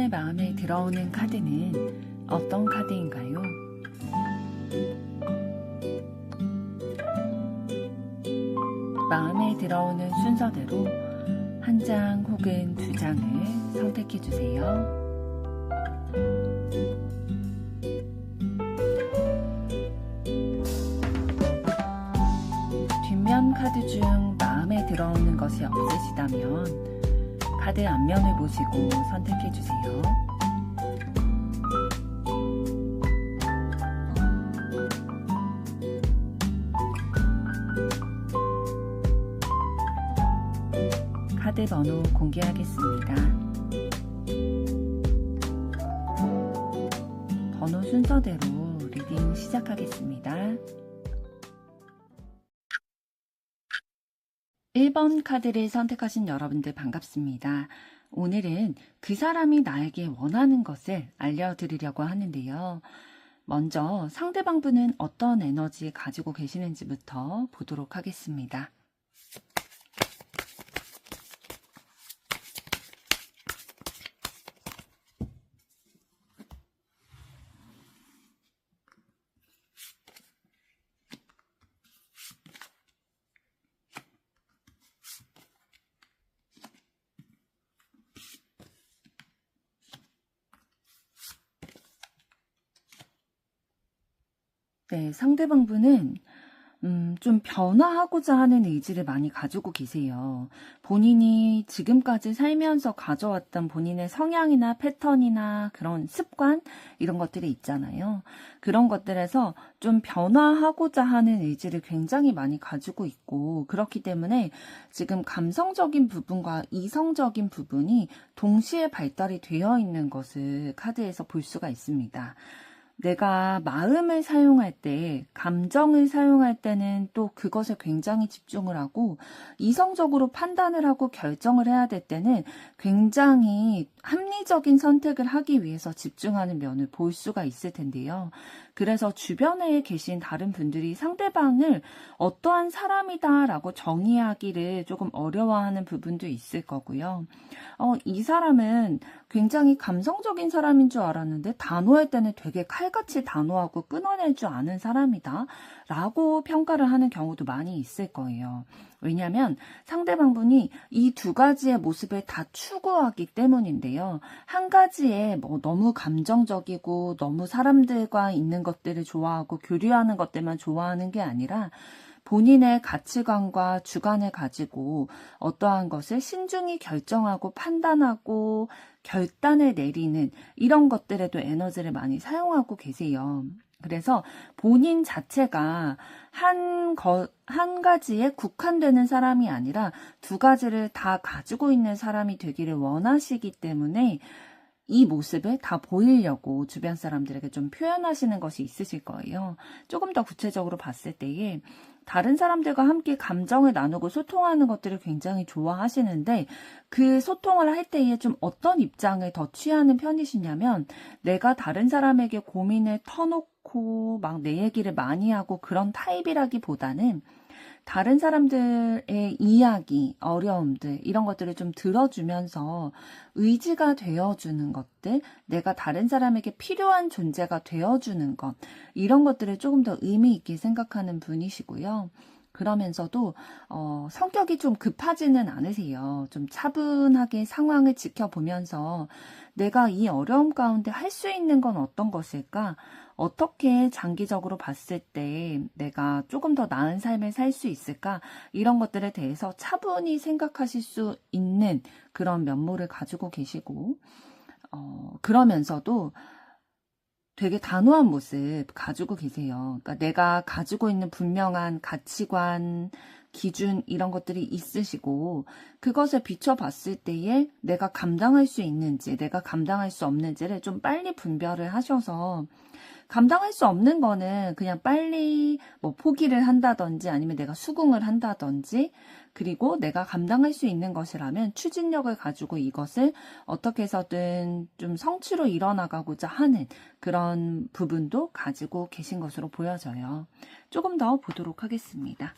당신의 마음에 들어오는 카드는 어떤 카드인가요? 마음에 들어오는 순서대로 한 장 혹은 두 장을 선택해 주세요. 뒷면 카드 중 마음에 들어오는 것이 없으시다면 카드 앞면을 보시고 선택해 주세요. 카드 번호 공개하겠습니다. 번호 순서대로 리딩 시작하겠습니다. 1번 카드를 선택하신 여러분들 반갑습니다. 오늘은 그 사람이 나에게 원하는 것을 알려드리려고 하는데요. 먼저 상대방분은 어떤 에너지 가지고 계시는지부터 보도록 하겠습니다. 네, 상대방분은 좀 변화하고자 하는 의지를 많이 가지고 계세요. 본인이 지금까지 살면서 가져왔던 본인의 성향이나 패턴이나 그런 습관 이런 것들이 있잖아요. 그런 것들에서 좀 변화하고자 하는 의지를 굉장히 많이 가지고 있고, 그렇기 때문에 지금 감성적인 부분과 이성적인 부분이 동시에 발달이 되어 있는 것을 카드에서 볼 수가 있습니다. 내가 마음을 사용할 때, 감정을 사용할 때는 또 그것에 굉장히 집중을 하고, 이성적으로 판단을 하고 결정을 해야 될 때는 굉장히 합리적인 선택을 하기 위해서 집중하는 면을 볼 수가 있을 텐데요. 그래서 주변에 계신 다른 분들이 상대방을 어떠한 사람이다 라고 정의하기를 조금 어려워하는 부분도 있을 거고요. 이 사람은 굉장히 감성적인 사람인 줄 알았는데 단호할 때는 되게 칼같이 단호하고 끊어낼 줄 아는 사람이다 라고 평가를 하는 경우도 많이 있을 거예요. 왜냐하면 상대방분이 이 두 가지의 모습을 다 추구하기 때문인데요. 한 가지에 너무 감정적이고 너무 사람들과 있는 것들을 좋아하고 교류하는 것들만 좋아하는 게 아니라 본인의 가치관과 주관을 가지고 어떠한 것을 신중히 결정하고 판단하고 결단을 내리는 이런 것들에도 에너지를 많이 사용하고 계세요. 그래서 본인 자체가 한 가지에 국한되는 사람이 아니라 두 가지를 다 가지고 있는 사람이 되기를 원하시기 때문에 이 모습을 다 보이려고 주변 사람들에게 좀 표현하시는 것이 있으실 거예요. 조금 더 구체적으로 봤을 때에 다른 사람들과 함께 감정을 나누고 소통하는 것들을 굉장히 좋아하시는데 그 소통을 할 때에 좀 어떤 입장을 더 취하는 편이시냐면 내가 다른 사람에게 고민을 터놓고 막 내 얘기를 많이 하고 그런 타입이라기보다는 다른 사람들의 이야기, 어려움들 이런 것들을 좀 들어주면서 의지가 되어주는 것들, 내가 다른 사람에게 필요한 존재가 되어주는 것 이런 것들을 조금 더 의미 있게 생각하는 분이시고요. 그러면서도 성격이 좀 급하지는 않으세요. 좀 차분하게 상황을 지켜보면서 내가 이 어려움 가운데 할 수 있는 건 어떤 것일까? 어떻게 장기적으로 봤을 때 내가 조금 더 나은 삶을 살 수 있을까? 이런 것들에 대해서 차분히 생각하실 수 있는 그런 면모를 가지고 계시고 그러면서도 되게 단호한 모습 가지고 계세요. 그러니까 내가 가지고 있는 분명한 가치관, 기준 이런 것들이 있으시고 그것을 비춰봤을 때에 내가 감당할 수 있는지 내가 감당할 수 없는지를 좀 빨리 분별을 하셔서 감당할 수 없는 거는 그냥 빨리 포기를 한다든지 아니면 내가 수긍을 한다든지 그리고 내가 감당할 수 있는 것이라면 추진력을 가지고 이것을 어떻게 해서든 좀 성취로 이뤄나가고자 하는 그런 부분도 가지고 계신 것으로 보여져요. 조금 더 보도록 하겠습니다.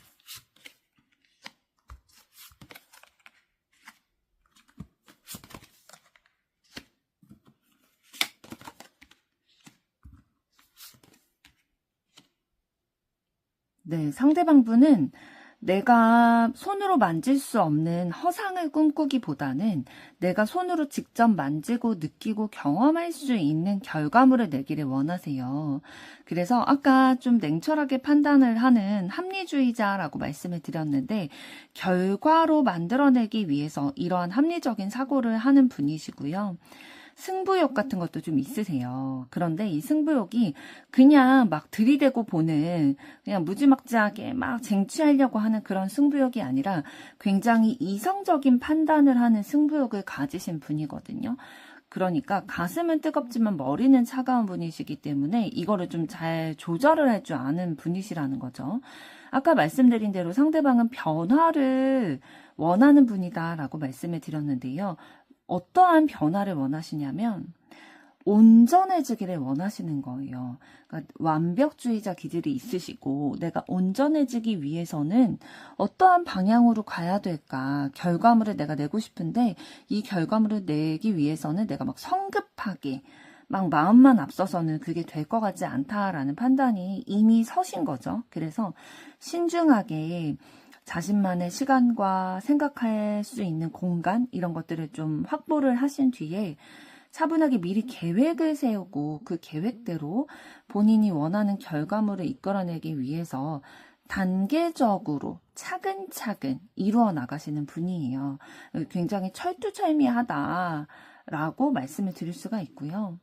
네, 상대방 분은 내가 손으로 만질 수 없는 허상을 꿈꾸기보다는 내가 손으로 직접 만지고 느끼고 경험할 수 있는 결과물을 내기를 원하세요. 그래서 아까 좀 냉철하게 판단을 하는 합리주의자라고 말씀을 드렸는데, 결과로 만들어내기 위해서 이러한 합리적인 사고를 하는 분이시고요. 승부욕 같은 것도 좀 있으세요. 그런데 이 승부욕이 그냥 막 들이대고 보는, 그냥 무지막지하게 막 쟁취하려고 하는 그런 승부욕이 아니라 굉장히 이성적인 판단을 하는 승부욕을 가지신 분이거든요. 그러니까 가슴은 뜨겁지만 머리는 차가운 분이시기 때문에 이거를 좀 잘 조절을 할 줄 아는 분이시라는 거죠. 아까 말씀드린 대로 상대방은 변화를 원하는 분이다라고 말씀을 드렸는데요. 어떠한 변화를 원하시냐면 온전해지기를 원하시는 거예요. 그러니까 완벽주의자 기질이 있으시고, 내가 온전해지기 위해서는 어떠한 방향으로 가야 될까, 결과물을 내가 내고 싶은데 이 결과물을 내기 위해서는 내가 막 성급하게 막 마음만 앞서서는 그게 될 것 같지 않다라는 판단이 이미 서신 거죠. 그래서 신중하게 자신만의 시간과 생각할 수 있는 공간, 이런 것들을 좀 확보를 하신 뒤에 차분하게 미리 계획을 세우고 그 계획대로 본인이 원하는 결과물을 이끌어내기 위해서 단계적으로 차근차근 이루어 나가시는 분이에요. 굉장히 철두철미하다라고 말씀을 드릴 수가 있고요.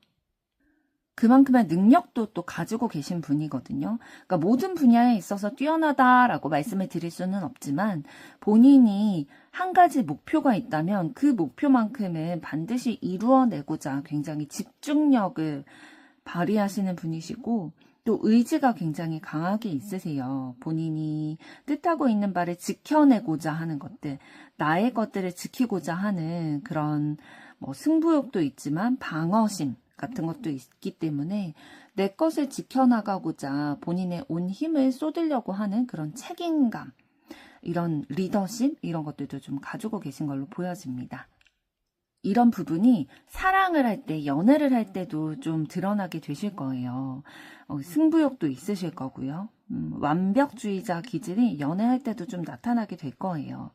그만큼의 능력도 또 가지고 계신 분이거든요. 그러니까 모든 분야에 있어서 뛰어나다라고 말씀을 드릴 수는 없지만, 본인이 한 가지 목표가 있다면 그 목표만큼은 반드시 이루어내고자 굉장히 집중력을 발휘하시는 분이시고, 또 의지가 굉장히 강하게 있으세요. 본인이 뜻하고 있는 바를 지켜내고자 하는 것들, 나의 것들을 지키고자 하는 그런 승부욕도 있지만 방어심 같은 것도 있기 때문에 내 것을 지켜나가고자 본인의 온 힘을 쏟으려고 하는 그런 책임감, 이런 리더십, 이런 것들도 좀 가지고 계신 걸로 보여집니다. 이런 부분이 사랑을 할 때, 연애를 할 때도 좀 드러나게 되실 거예요. 승부욕도 있으실 거고요. 완벽주의자 기질이 연애할 때도 좀 나타나게 될 거예요.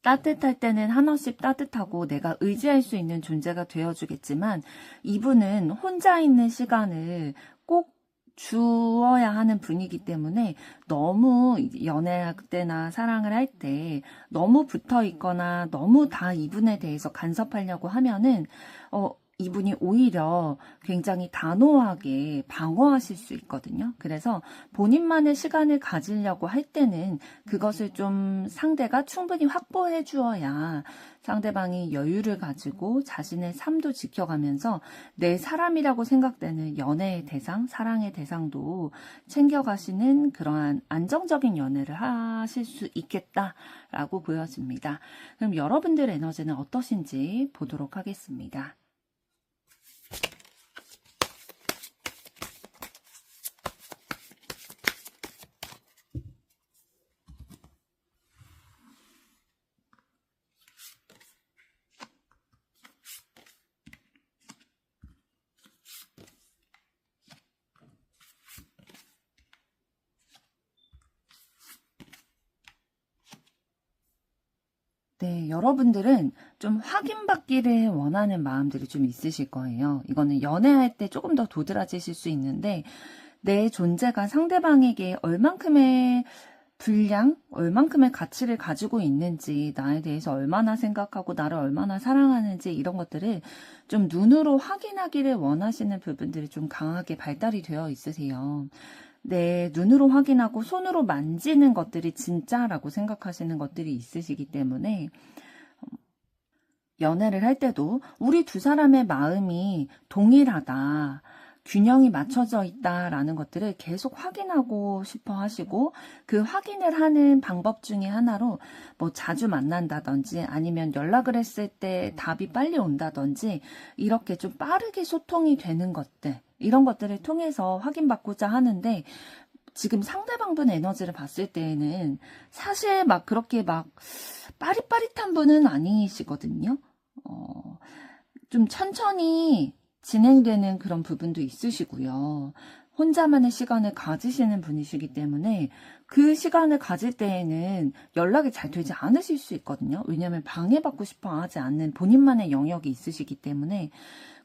따뜻할 때는 한없이 따뜻하고 내가 의지할 수 있는 존재가 되어주겠지만, 이분은 혼자 있는 시간을 꼭 주어야 하는 분이기 때문에 너무 연애할 때나 사랑을 할 때 너무 붙어 있거나 너무 다 이분에 대해서 간섭하려고 하면은 이분이 오히려 굉장히 단호하게 방어하실 수 있거든요. 그래서 본인만의 시간을 가지려고 할 때는 그것을 좀 상대가 충분히 확보해 주어야 상대방이 여유를 가지고 자신의 삶도 지켜가면서 내 사람이라고 생각되는 연애의 대상, 사랑의 대상도 챙겨가시는 그러한 안정적인 연애를 하실 수 있겠다라고 보여집니다. 그럼 여러분들 에너지는 어떠신지 보도록 하겠습니다. 네, 여러분들은 좀 확인받기를 원하는 마음들이 좀 있으실 거예요. 이거는 연애할 때 조금 더 도드라지실 수 있는데, 내 존재가 상대방에게 얼만큼의 분량, 얼만큼의 가치를 가지고 있는지, 나에 대해서 얼마나 생각하고 나를 얼마나 사랑하는지, 이런 것들을 좀 눈으로 확인하기를 원하시는 부분들이 좀 강하게 발달이 되어 있으세요. 네, 눈으로 확인하고 손으로 만지는 것들이 진짜라고 생각하시는 것들이 있으시기 때문에, 연애를 할 때도 우리 두 사람의 마음이 동일하다, 균형이 맞춰져 있다라는 것들을 계속 확인하고 싶어 하시고, 그 확인을 하는 방법 중에 하나로 자주 만난다든지 아니면 연락을 했을 때 답이 빨리 온다든지, 이렇게 좀 빠르게 소통이 되는 것들, 이런 것들을 통해서 확인받고자 하는데, 지금 상대방분 에너지를 봤을 때에는 사실 그렇게 빠릿빠릿한 분은 아니시거든요. 좀 천천히 진행되는 그런 부분도 있으시고요. 혼자만의 시간을 가지시는 분이시기 때문에 그 시간을 가질 때에는 연락이 잘 되지 않으실 수 있거든요. 왜냐하면 방해받고 싶어 하지 않는 본인만의 영역이 있으시기 때문에.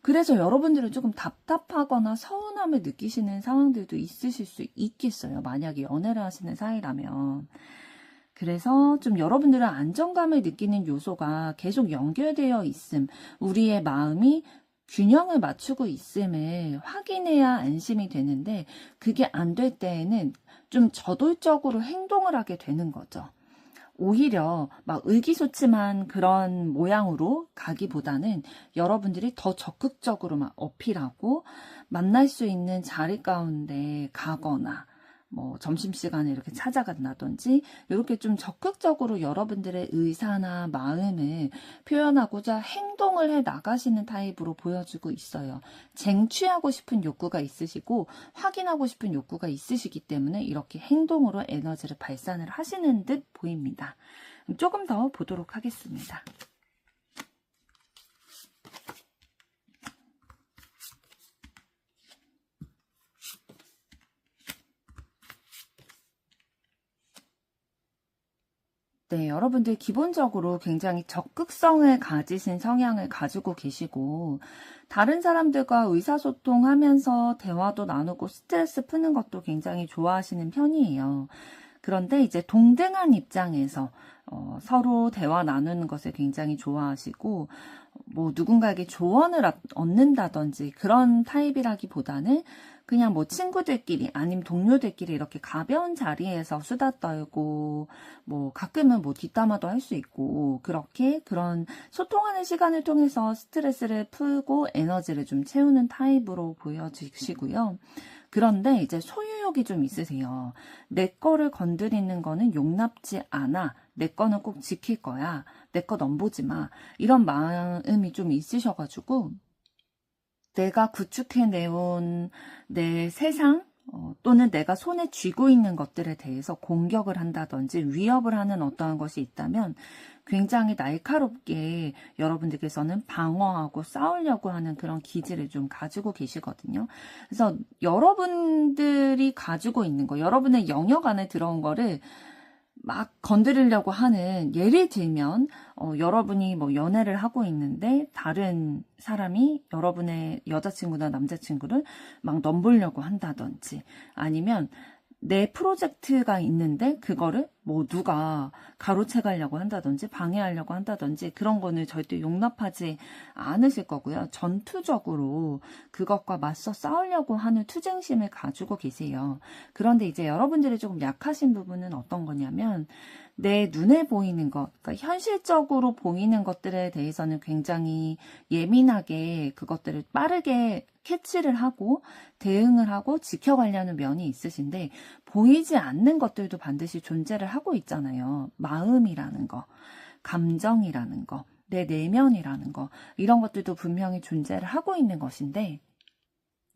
그래서 여러분들은 조금 답답하거나 서운함을 느끼시는 상황들도 있으실 수 있겠어요. 만약에 연애를 하시는 사이라면. 그래서 좀 여러분들은 안정감을 느끼는 요소가 계속 연결되어 있음, 우리의 마음이 균형을 맞추고 있음을 확인해야 안심이 되는데, 그게 안 될 때에는 좀 저돌적으로 행동을 하게 되는 거죠. 오히려 막 의기소침한 그런 모양으로 가기보다는 여러분들이 더 적극적으로 막 어필하고 만날 수 있는 자리 가운데 가거나 뭐 점심시간에 이렇게 찾아간다든지 이렇게 좀 적극적으로 여러분들의 의사나 마음을 표현하고자 행동을 해 나가시는 타입으로 보여지고 있어요. 쟁취하고 싶은 욕구가 있으시고 확인하고 싶은 욕구가 있으시기 때문에 이렇게 행동으로 에너지를 발산을 하시는 듯 보입니다. 조금 더 보도록 하겠습니다. 네, 여러분들 기본적으로 굉장히 적극성을 가지신 성향을 가지고 계시고, 다른 사람들과 의사소통하면서 대화도 나누고 스트레스 푸는 것도 굉장히 좋아하시는 편이에요. 그런데 이제 동등한 입장에서 서로 대화 나누는 것을 굉장히 좋아하시고, 뭐 누군가에게 조언을 얻는다든지 그런 타입이라기보다는 그냥 뭐 친구들끼리 아니면 동료들끼리 이렇게 가벼운 자리에서 수다 떨고 뭐 가끔은 뭐 뒷담화도 할 수 있고 그렇게 그런 소통하는 시간을 통해서 스트레스를 풀고 에너지를 좀 채우는 타입으로 보여지시고요. 그런데 이제 소유욕이 좀 있으세요. 내 거를 건드리는 거는 용납지 않아. 내 거는 꼭 지킬 거야. 내 거 넘보지 마. 이런 마음이 좀 있으셔가지고 내가 구축해내온 내 세상 또는 내가 손에 쥐고 있는 것들에 대해서 공격을 한다든지 위협을 하는 어떠한 것이 있다면 굉장히 날카롭게 여러분들께서는 방어하고 싸우려고 하는 그런 기질을 좀 가지고 계시거든요. 그래서 여러분들이 가지고 있는 거, 여러분의 영역 안에 들어온 거를 막 건드리려고 하는, 예를 들면 여러분이 뭐 연애를 하고 있는데 다른 사람이 여러분의 여자친구나 남자친구를 막 넘보려고 한다든지, 아니면 내 프로젝트가 있는데 그거를 뭐 누가 가로채가려고 한다든지 방해하려고 한다든지 그런 거는 절대 용납하지 않으실 거고요. 전투적으로 그것과 맞서 싸우려고 하는 투쟁심을 가지고 계세요. 그런데 이제 여러분들이 조금 약하신 부분은 어떤 거냐면 내 눈에 보이는 것, 그러니까 현실적으로 보이는 것들에 대해서는 굉장히 예민하게 그것들을 빠르게 캐치를 하고 대응을 하고 지켜가려는 면이 있으신데, 보이지 않는 것들도 반드시 존재를 하고 있잖아요. 마음이라는 거, 감정이라는 거, 내 내면이라는 거, 이런 것들도 분명히 존재를 하고 있는 것인데,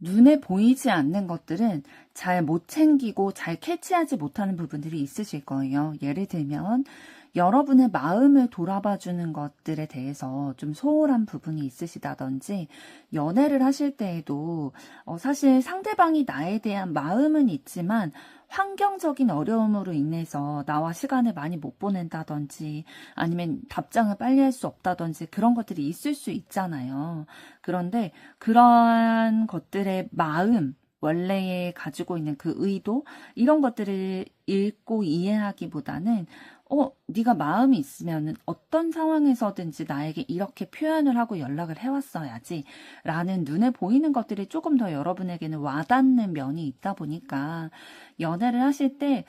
눈에 보이지 않는 것들은 잘 못 챙기고 잘 캐치하지 못하는 부분들이 있으실 거예요. 예를 들면 여러분의 마음을 돌아봐 주는 것들에 대해서 좀 소홀한 부분이 있으시다든지, 연애를 하실 때에도 사실 상대방이 나에 대한 마음은 있지만 환경적인 어려움으로 인해서 나와 시간을 많이 못 보낸다든지 아니면 답장을 빨리 할 수 없다든지 그런 것들이 있을 수 있잖아요. 그런데 그러한 것들의 마음, 원래에 가지고 있는 그 의도, 이런 것들을 읽고 이해하기보다는 네가 마음이 있으면은 어떤 상황에서든지 나에게 이렇게 표현을 하고 연락을 해왔어야지 라는 눈에 보이는 것들이 조금 더 여러분에게는 와닿는 면이 있다 보니까, 연애를 하실 때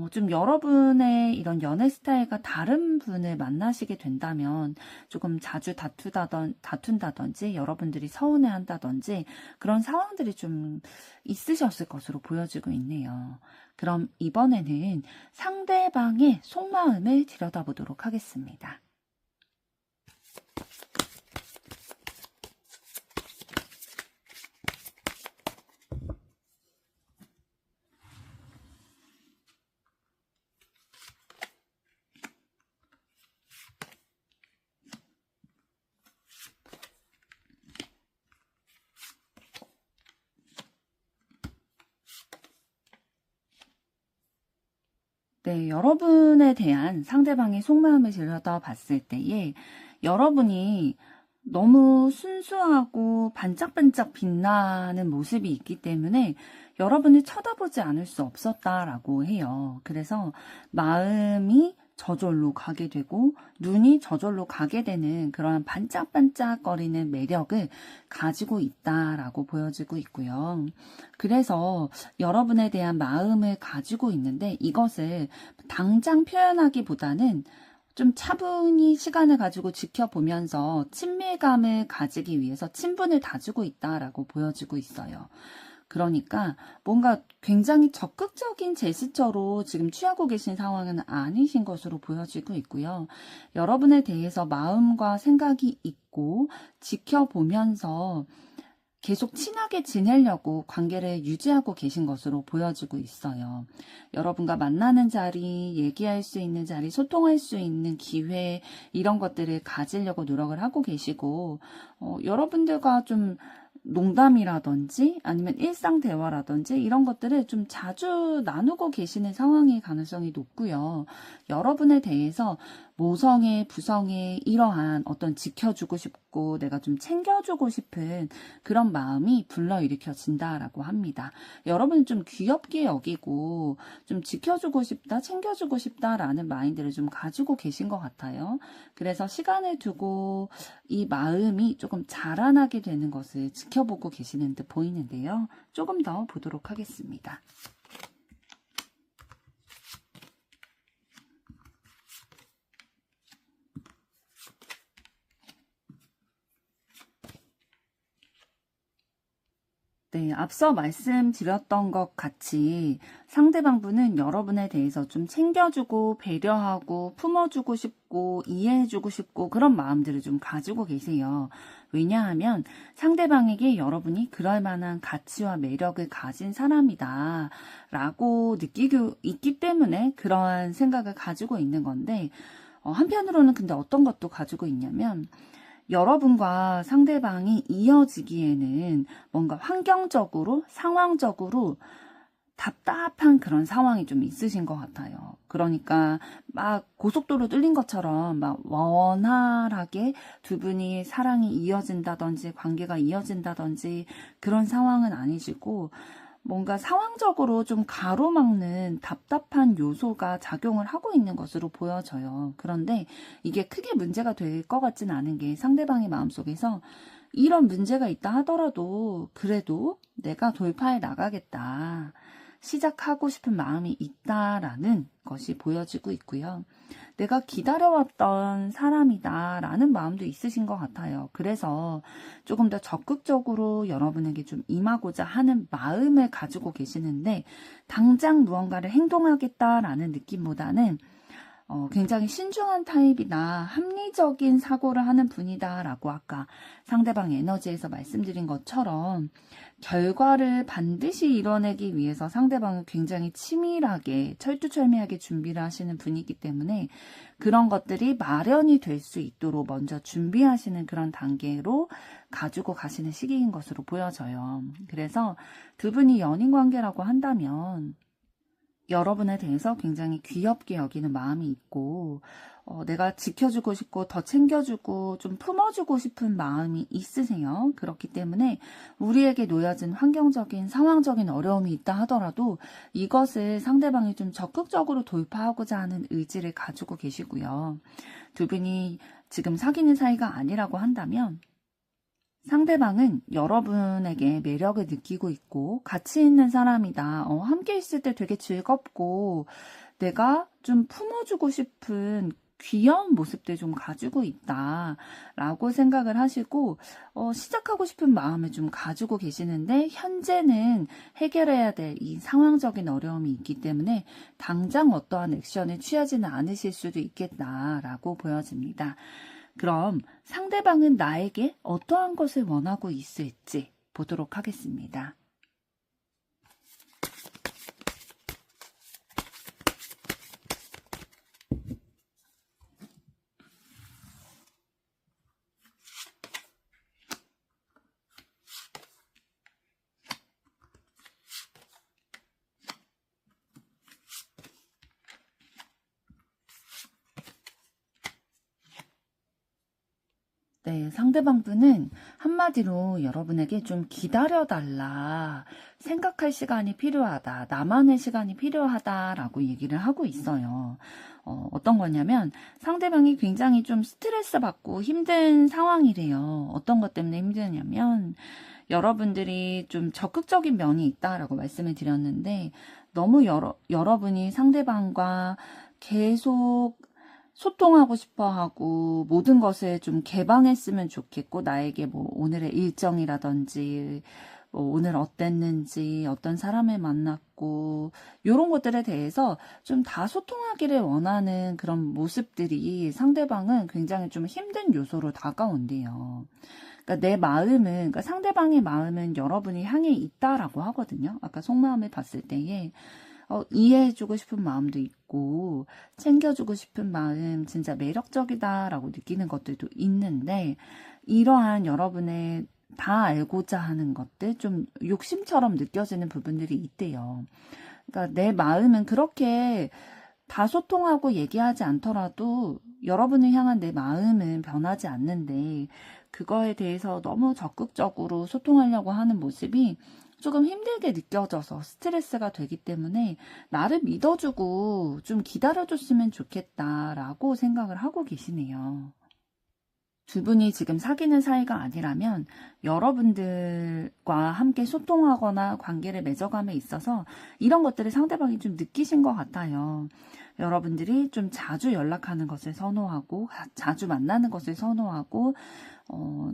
좀 여러분의 이런 연애 스타일과 다른 분을 만나시게 된다면 조금 자주 다툰다든지 여러분들이 서운해한다든지 그런 상황들이 좀 있으셨을 것으로 보여지고 있네요. 그럼 이번에는 상대방의 속마음을 들여다보도록 하겠습니다. 네, 여러분에 대한 상대방의 속마음을 들여다봤을 때에 여러분이 너무 순수하고 반짝반짝 빛나는 모습이 있기 때문에 여러분을 쳐다보지 않을 수 없었다라고 해요. 그래서 마음이 저절로 가게 되고 눈이 저절로 가게 되는 그런 반짝반짝거리는 매력을 가지고 있다라고 보여지고 있고요. 그래서 여러분에 대한 마음을 가지고 있는데 이것을 당장 표현하기보다는 좀 차분히 시간을 가지고 지켜보면서 친밀감을 가지기 위해서 친분을 다지고 있다라고 보여지고 있어요. 그러니까 뭔가 굉장히 적극적인 제스처로 지금 취하고 계신 상황은 아니신 것으로 보여지고 있고요. 여러분에 대해서 마음과 생각이 있고 지켜보면서 계속 친하게 지내려고 관계를 유지하고 계신 것으로 보여지고 있어요. 여러분과 만나는 자리, 얘기할 수 있는 자리, 소통할 수 있는 기회 이런 것들을 가지려고 노력을 하고 계시고 여러분들과 좀 농담이라든지 아니면 일상 대화라든지 이런 것들을 좀 자주 나누고 계시는 상황일 가능성이 높고요. 여러분에 대해서 모성애, 부성애 이러한 어떤 지켜주고 싶고 내가 좀 챙겨주고 싶은 그런 마음이 불러일으켜진다라고 합니다. 여러분은 좀 귀엽게 여기고 좀 지켜주고 싶다, 챙겨주고 싶다라는 마인드를 좀 가지고 계신 것 같아요. 그래서 시간을 두고 이 마음이 조금 자라나게 되는 것을 지켜보고 계시는 듯 보이는데요. 조금 더 보도록 하겠습니다. 네, 앞서 말씀드렸던 것 같이 상대방분은 여러분에 대해서 좀 챙겨주고 배려하고 품어주고 싶고 이해해주고 싶고 그런 마음들을 좀 가지고 계세요. 왜냐하면 상대방에게 여러분이 그럴 만한 가치와 매력을 가진 사람이다 라고 느끼고 있기 때문에 그러한 생각을 가지고 있는 건데 한편으로는 근데 어떤 것도 가지고 있냐면 여러분과 상대방이 이어지기에는 뭔가 환경적으로, 상황적으로 답답한 그런 상황이 좀 있으신 것 같아요. 그러니까 막 고속도로 뚫린 것처럼 막 원활하게 두 분이 사랑이 이어진다든지 관계가 이어진다든지 그런 상황은 아니시고 뭔가 상황적으로 좀 가로막는 답답한 요소가 작용을 하고 있는 것으로 보여져요. 그런데 이게 크게 문제가 될 것 같진 않은 게 상대방의 마음속에서 이런 문제가 있다 하더라도 그래도 내가 돌파해 나가겠다. 시작하고 싶은 마음이 있다라는 것이 보여지고 있고요. 내가 기다려왔던 사람이다라는 마음도 있으신 것 같아요. 그래서 조금 더 적극적으로 여러분에게 좀 임하고자 하는 마음을 가지고 계시는데 당장 무언가를 행동하겠다라는 느낌보다는 굉장히 신중한 타입이나 합리적인 사고를 하는 분이다라고 아까 상대방 에너지에서 말씀드린 것처럼 결과를 반드시 이뤄내기 위해서 상대방은 굉장히 치밀하게 철두철미하게 준비를 하시는 분이기 때문에 그런 것들이 마련이 될 수 있도록 먼저 준비하시는 그런 단계로 가지고 가시는 시기인 것으로 보여져요. 그래서 두 분이 연인 관계라고 한다면 여러분에 대해서 굉장히 귀엽게 여기는 마음이 있고 내가 지켜주고 싶고 더 챙겨주고 좀 품어주고 싶은 마음이 있으세요. 그렇기 때문에 우리에게 놓여진 환경적인 상황적인 어려움이 있다 하더라도 이것을 상대방이 좀 적극적으로 돌파하고자 하는 의지를 가지고 계시고요. 두 분이 지금 사귀는 사이가 아니라고 한다면 상대방은 여러분에게 매력을 느끼고 있고 가치 있는 사람이다. 함께 있을 때 되게 즐겁고 내가 좀 품어주고 싶은 귀여운 모습들 좀 가지고 있다 라고 생각을 하시고 시작하고 싶은 마음을 좀 가지고 계시는데 현재는 해결해야 될 이 상황적인 어려움이 있기 때문에 당장 어떠한 액션을 취하지는 않으실 수도 있겠다라고 보여집니다. 그럼 상대방은 나에게 어떠한 것을 원하고 있을지 보도록 하겠습니다. 네, 상대방 분은 한마디로 여러분에게 좀 기다려달라, 생각할 시간이 필요하다, 나만의 시간이 필요하다라고 얘기를 하고 있어요. 어떤 거냐면 상대방이 굉장히 좀 스트레스 받고 힘든 상황이래요. 어떤 것 때문에 힘드냐면 여러분들이 좀 적극적인 면이 있다라고 말씀을 드렸는데 너무 여러분이 상대방과 계속 소통하고 싶어 하고 모든 것을 좀 개방했으면 좋겠고 나에게 뭐 오늘의 일정이라든지 뭐 오늘 어땠는지 어떤 사람을 만났고 이런 것들에 대해서 좀 다 소통하기를 원하는 그런 모습들이 상대방은 굉장히 좀 힘든 요소로 다가온대요. 그러니까 내 마음은, 그러니까 상대방의 마음은 여러분이 향해 있다라고 하거든요. 아까 속마음을 봤을 때에 이해해주고 싶은 마음도 있고 챙겨주고 싶은 마음 진짜 매력적이다라고 느끼는 것들도 있는데 이러한 여러분의 다 알고자 하는 것들 좀 욕심처럼 느껴지는 부분들이 있대요. 그러니까 내 마음은 그렇게 다 소통하고 얘기하지 않더라도 여러분을 향한 내 마음은 변하지 않는데 그거에 대해서 너무 적극적으로 소통하려고 하는 모습이 조금 힘들게 느껴져서 스트레스가 되기 때문에 나를 믿어주고 좀 기다려줬으면 좋겠다라고 생각을 하고 계시네요. 두 분이 지금 사귀는 사이가 아니라면 여러분들과 함께 소통하거나 관계를 맺어감에 있어서 이런 것들을 상대방이 좀 느끼신 것 같아요. 여러분들이 좀 자주 연락하는 것을 선호하고 자주 만나는 것을 선호하고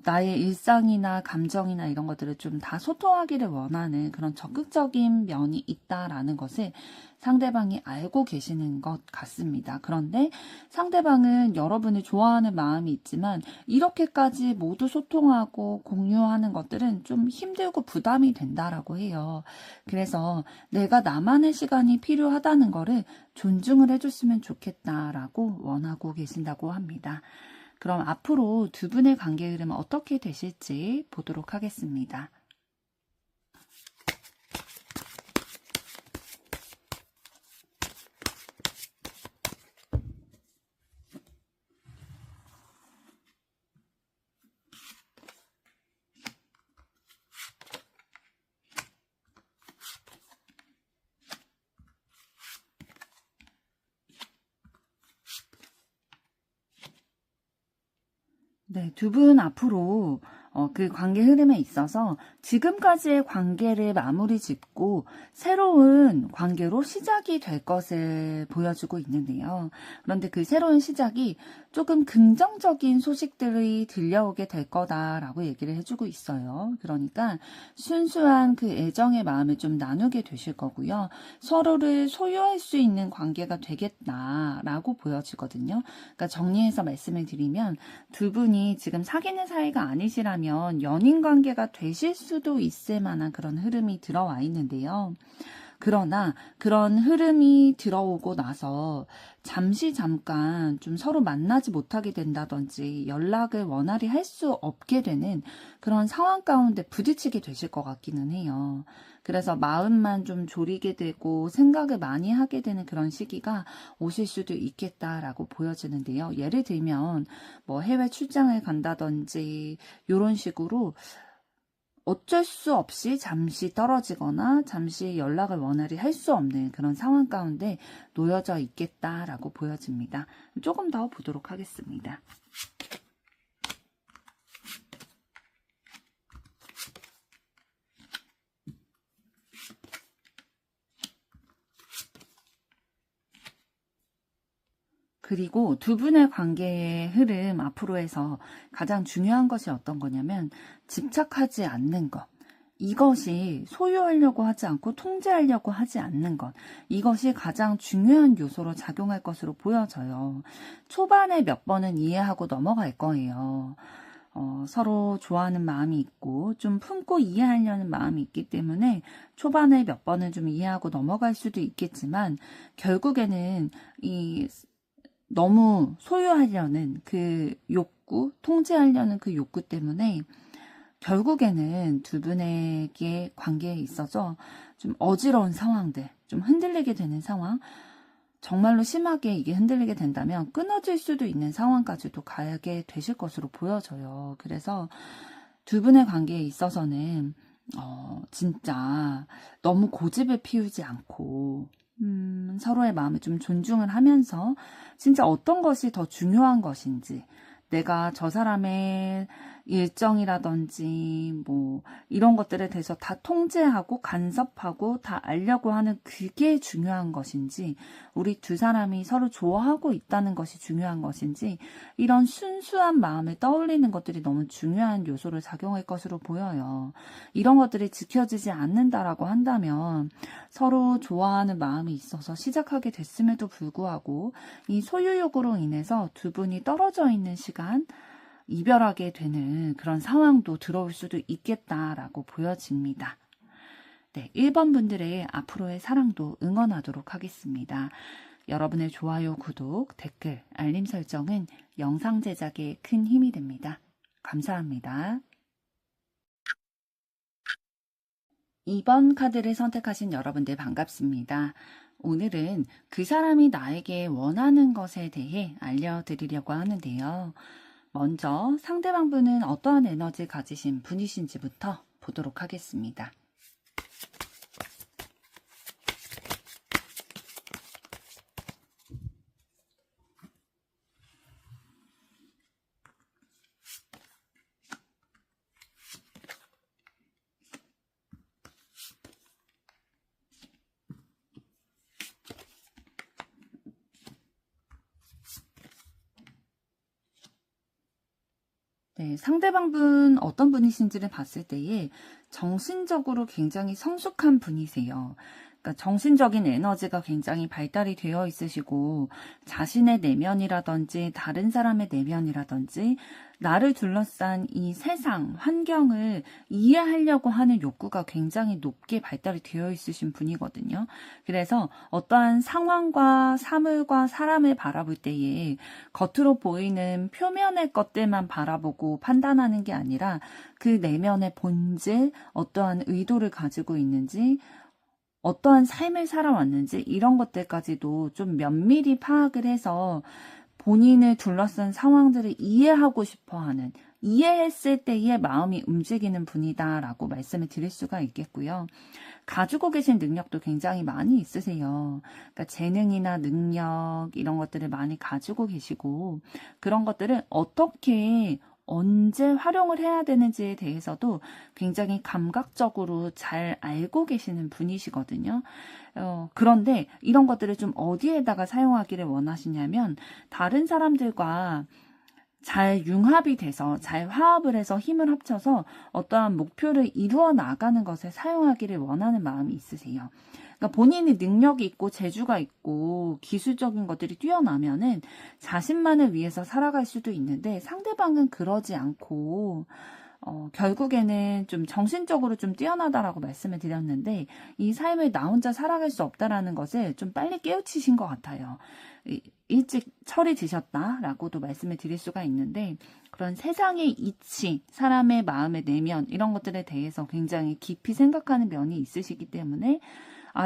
나의 일상이나 감정이나 이런 것들을 좀 다 소통하기를 원하는 그런 적극적인 면이 있다라는 것을 상대방이 알고 계시는 것 같습니다. 그런데 상대방은 여러분을 좋아하는 마음이 있지만 이렇게까지 모두 소통하고 공유하는 것들은 좀 힘들고 부담이 된다라고 해요. 그래서 내가 나만의 시간이 필요하다는 거를 존중을 해줬으면 좋겠다라고 원하고 계신다고 합니다. 그럼 앞으로 두 분의 관계 흐름은 어떻게 되실지 보도록 하겠습니다. 네, 두 분 앞으로 그 관계 흐름에 있어서 지금까지의 관계를 마무리 짓고 새로운 관계로 시작이 될 것을 보여주고 있는데요. 그런데 그 새로운 시작이 조금 긍정적인 소식들이 들려오게 될 거다라고 얘기를 해주고 있어요. 그러니까 순수한 그 애정의 마음을 좀 나누게 되실 거고요. 서로를 소유할 수 있는 관계가 되겠다라고 보여지거든요. 그러니까 정리해서 말씀을 드리면 두 분이 지금 사귀는 사이가 아니시라면 연인 관계가 되실 수도 있을 만한 그런 흐름이 들어와 있는데요. 그러나 그런 흐름이 들어오고 나서 잠깐 좀 서로 만나지 못하게 된다든지 연락을 원활히 할 수 없게 되는 그런 상황 가운데 부딪히게 되실 것 같기는 해요. 그래서 마음만 좀 졸이게 되고 생각을 많이 하게 되는 그런 시기가 오실 수도 있겠다라고 보여지는데요. 예를 들면 뭐 해외 출장을 간다든지 이런 식으로 어쩔 수 없이 잠시 떨어지거나 잠시 연락을 원활히 할 수 없는 그런 상황 가운데 놓여져 있겠다라고 보여집니다. 조금 더 보도록 하겠습니다. 그리고 두 분의 관계의 흐름 앞으로 해서 가장 중요한 것이 어떤 거냐면 집착하지 않는 것. 이것이 소유하려고 하지 않고 통제하려고 하지 않는 것. 이것이 가장 중요한 요소로 작용할 것으로 보여져요. 초반에 몇 번은 이해하고 넘어갈 거예요. 서로 좋아하는 마음이 있고 좀 품고 이해하려는 마음이 있기 때문에 초반에 몇 번은 좀 이해하고 넘어갈 수도 있겠지만 결국에는 너무 소유하려는 그 욕구, 통제하려는 그 욕구 때문에 결국에는 두 분에게 관계에 있어서 좀 어지러운 상황들, 좀 흔들리게 되는 상황, 정말로 심하게 이게 흔들리게 된다면 끊어질 수도 있는 상황까지도 가게 되실 것으로 보여져요. 그래서 두 분의 관계에 있어서는 진짜 너무 고집을 피우지 않고 서로의 마음을 좀 존중을 하면서 진짜 어떤 것이 더 중요한 것인지, 내가 저 사람의 일정이라든지 뭐 이런 것들에 대해서 다 통제하고 간섭하고 다 알려고 하는 그게 중요한 것인지, 우리 두 사람이 서로 좋아하고 있다는 것이 중요한 것인지, 이런 순수한 마음을 떠올리는 것들이 너무 중요한 요소를 작용할 것으로 보여요. 이런 것들이 지켜지지 않는다라고 한다면 서로 좋아하는 마음이 있어서 시작하게 됐음에도 불구하고 이 소유욕으로 인해서 두 분이 떨어져 있는 시간, 이별하게 되는 그런 상황도 들어올 수도 있겠다라고 보여집니다. 네, 1번 분들의 앞으로의 사랑도 응원하도록 하겠습니다. 여러분의 좋아요, 구독, 댓글, 알림 설정은 영상 제작에 큰 힘이 됩니다. 감사합니다. 2번 카드를 선택하신 여러분들 반갑습니다. 오늘은 그 사람이 나에게 원하는 것에 대해 알려드리려고 하는데요. 먼저 상대방 분은 어떠한 에너지 가지신 분이신지부터 보도록 하겠습니다. 네, 상대방 분 어떤 분이신지를 봤을 때에 정신적으로 굉장히 성숙한 분이세요. 그러니까 정신적인 에너지가 굉장히 발달이 되어 있으시고, 자신의 내면이라든지 다른 사람의 내면이라든지 나를 둘러싼 이 세상, 환경을 이해하려고 하는 욕구가 굉장히 높게 발달이 되어 있으신 분이거든요. 그래서 어떠한 상황과 사물과 사람을 바라볼 때에 겉으로 보이는 표면의 것들만 바라보고 판단하는 게 아니라 그 내면의 본질, 어떠한 의도를 가지고 있는지, 어떠한 삶을 살아왔는지 이런 것들까지도 좀 면밀히 파악을 해서 본인을 둘러싼 상황들을 이해하고 싶어하는, 이해했을 때의 마음이 움직이는 분이다라고 말씀을 드릴 수가 있겠고요. 가지고 계신 능력도 굉장히 많이 있으세요. 그러니까 재능이나 능력 이런 것들을 많이 가지고 계시고, 그런 것들을 어떻게 언제 활용을 해야 되는지에 대해서도 굉장히 감각적으로 잘 알고 계시는 분이시거든요. 그런데 이런 것들을 좀 어디에다가 사용하기를 원하시냐면, 다른 사람들과 잘 융합이 돼서, 잘 화합을 해서 힘을 합쳐서 어떠한 목표를 이루어 나가는 것에 사용하기를 원하는 마음이 있으세요. 그러니까 본인이 능력이 있고 재주가 있고 기술적인 것들이 뛰어나면은 자신만을 위해서 살아갈 수도 있는데, 상대방은 그러지 않고 결국에는 좀 정신적으로 좀 뛰어나다라고 말씀을 드렸는데, 이 삶을 나 혼자 살아갈 수 없다라는 것을 좀 빨리 깨우치신 것 같아요. 일찍 철이 드셨다라고도 말씀을 드릴 수가 있는데, 그런 세상의 이치, 사람의 마음의 내면 이런 것들에 대해서 굉장히 깊이 생각하는 면이 있으시기 때문에,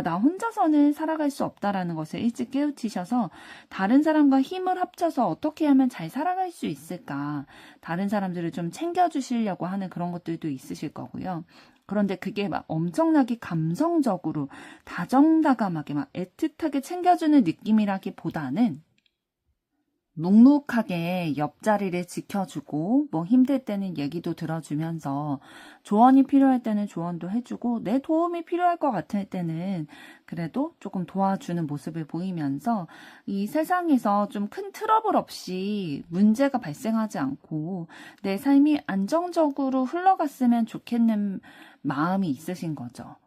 나 혼자서는 살아갈 수 없다라는 것을 일찍 깨우치셔서 다른 사람과 힘을 합쳐서 어떻게 하면 잘 살아갈 수 있을까, 다른 사람들을 좀 챙겨주시려고 하는 그런 것들도 있으실 거고요. 그런데 그게 막 엄청나게 감성적으로 다정다감하게 막 애틋하게 챙겨주는 느낌이라기보다는 묵묵하게 옆자리를 지켜주고, 뭐 힘들 때는 얘기도 들어주면서, 조언이 필요할 때는 조언도 해주고, 내 도움이 필요할 것 같을 때는 그래도 조금 도와주는 모습을 보이면서, 이 세상에서 좀 큰 트러블 없이 문제가 발생하지 않고 내 삶이 안정적으로 흘러갔으면 좋겠는 마음이 있으신 거죠.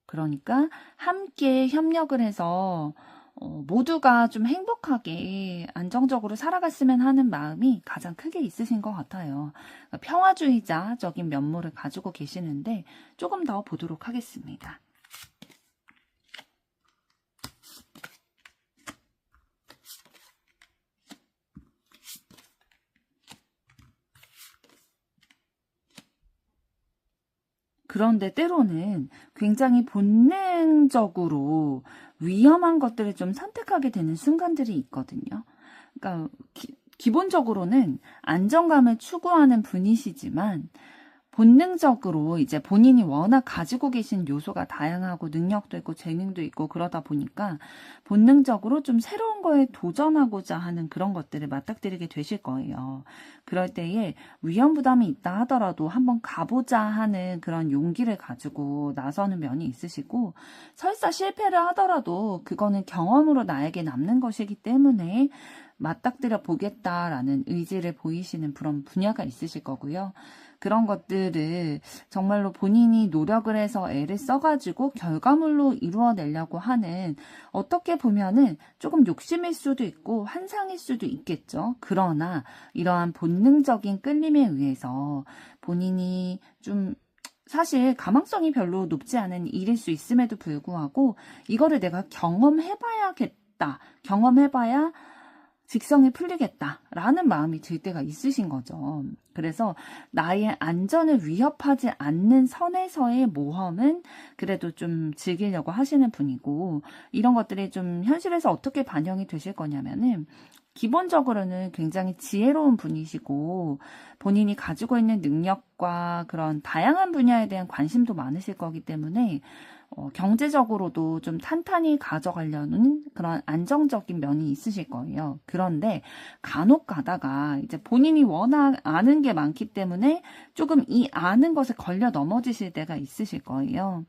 그러니까 함께 협력을 해서 모두가 좀 행복하게 안정적으로 살아갔으면 하는 마음이 가장 크게 있으신 것 같아요. 그러니까 평화주의자적인 면모를 가지고 계시는데, 조금 더 보도록 하겠습니다. 그런데 때로는 굉장히 본능적으로 위험한 것들을 좀 선택하게 되는 순간들이 있거든요. 그러니까 기본적으로는 안정감을 추구하는 분이시지만 본능적으로 이제 본인이 워낙 가지고 계신 요소가 다양하고 능력도 있고 재능도 있고 그러다 보니까 본능적으로 좀 새로운 거에 도전하고자 하는 그런 것들을 맞닥뜨리게 되실 거예요. 그럴 때에 위험 부담이 있다 하더라도 한번 가보자 하는 그런 용기를 가지고 나서는 면이 있으시고, 설사 실패를 하더라도 그거는 경험으로 나에게 남는 것이기 때문에 맞닥뜨려 보겠다라는 의지를 보이시는 그런 분야가 있으실 거고요. 그런 것들을 정말로 본인이 노력을 해서 애를 써가지고 결과물로 이루어내려고 하는, 어떻게 보면은 조금 욕심일 수도 있고 환상일 수도 있겠죠. 그러나 이러한 본능적인 끌림에 의해서 본인이 좀 사실 가망성이 별로 높지 않은 일일 수 있음에도 불구하고 이거를 내가 경험해봐야겠다. 경험해봐야 직성이 풀리겠다라는 마음이 들 때가 있으신 거죠. 그래서 나의 안전을 위협하지 않는 선에서의 모험은 그래도 좀 즐기려고 하시는 분이고, 이런 것들이 좀 현실에서 어떻게 반영이 되실 거냐면은, 기본적으로는 굉장히 지혜로운 분이시고 본인이 가지고 있는 능력과 그런 다양한 분야에 대한 관심도 많으실 거기 때문에 경제적으로도 좀 탄탄히 가져가려는 그런 안정적인 면이 있으실 거예요. 그런데 간혹 가다가 이제 본인이 워낙 아는 게 많기 때문에 조금 이 아는 것에 걸려 넘어지실 때가 있으실 거예요.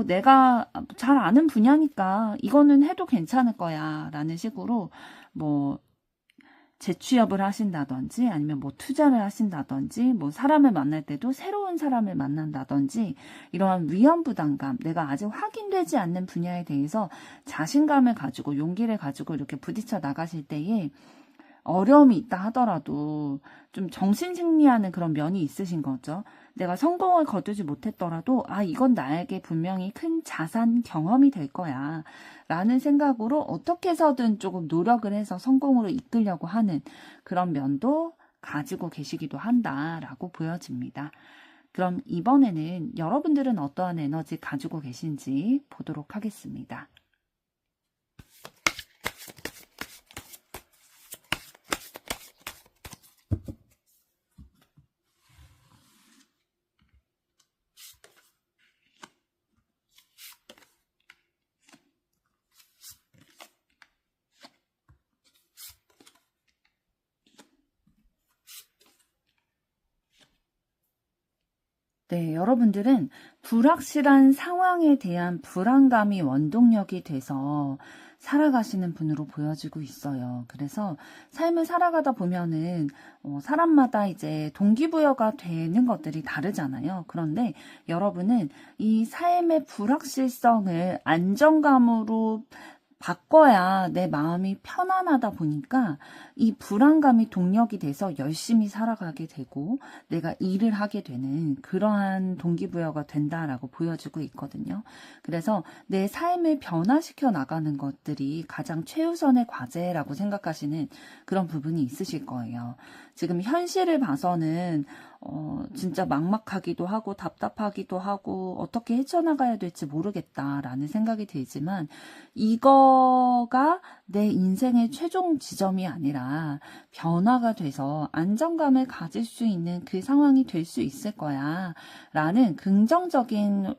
내가 잘 아는 분야니까 이거는 해도 괜찮을 거야 라는 식으로 뭐 재취업을 하신다든지 아니면 뭐 투자를 하신다든지 뭐 사람을 만날 때도 새로운 사람을 만난다든지 이러한 위험 부담감, 내가 아직 확인되지 않는 분야에 대해서 자신감을 가지고 용기를 가지고 이렇게 부딪혀 나가실 때에 어려움이 있다 하더라도 좀 정신승리하는 그런 면이 있으신 거죠. 내가 성공을 거두지 못했더라도 이건 나에게 분명히 큰 자산 경험이 될 거야 라는 생각으로 어떻게 해서든 조금 노력을 해서 성공으로 이끌려고 하는 그런 면도 가지고 계시기도 한다라고 보여집니다. 그럼 이번에는 여러분들은 어떠한 에너지 가지고 계신지 보도록 하겠습니다. 네, 여러분들은 불확실한 상황에 대한 불안감이 원동력이 돼서 살아가시는 분으로 보여지고 있어요. 그래서 삶을 살아가다 보면은 사람마다 이제 동기부여가 되는 것들이 다르잖아요. 그런데 여러분은 이 삶의 불확실성을 안정감으로 바꿔야 내 마음이 편안하다 보니까 이 불안감이 동력이 돼서 열심히 살아가게 되고 내가 일을 하게 되는 그러한 동기부여가 된다라고 보여지고 있거든요. 그래서 내 삶을 변화시켜 나가는 것들이 가장 최우선의 과제라고 생각하시는 그런 부분이 있으실 거예요. 지금 현실을 봐서는 진짜 막막하기도 하고 답답하기도 하고 어떻게 헤쳐나가야 될지 모르겠다라는 생각이 들지만, 이거가 내 인생의 최종 지점이 아니라 변화가 돼서 안정감을 가질 수 있는 그 상황이 될 수 있을 거야 라는 긍정적인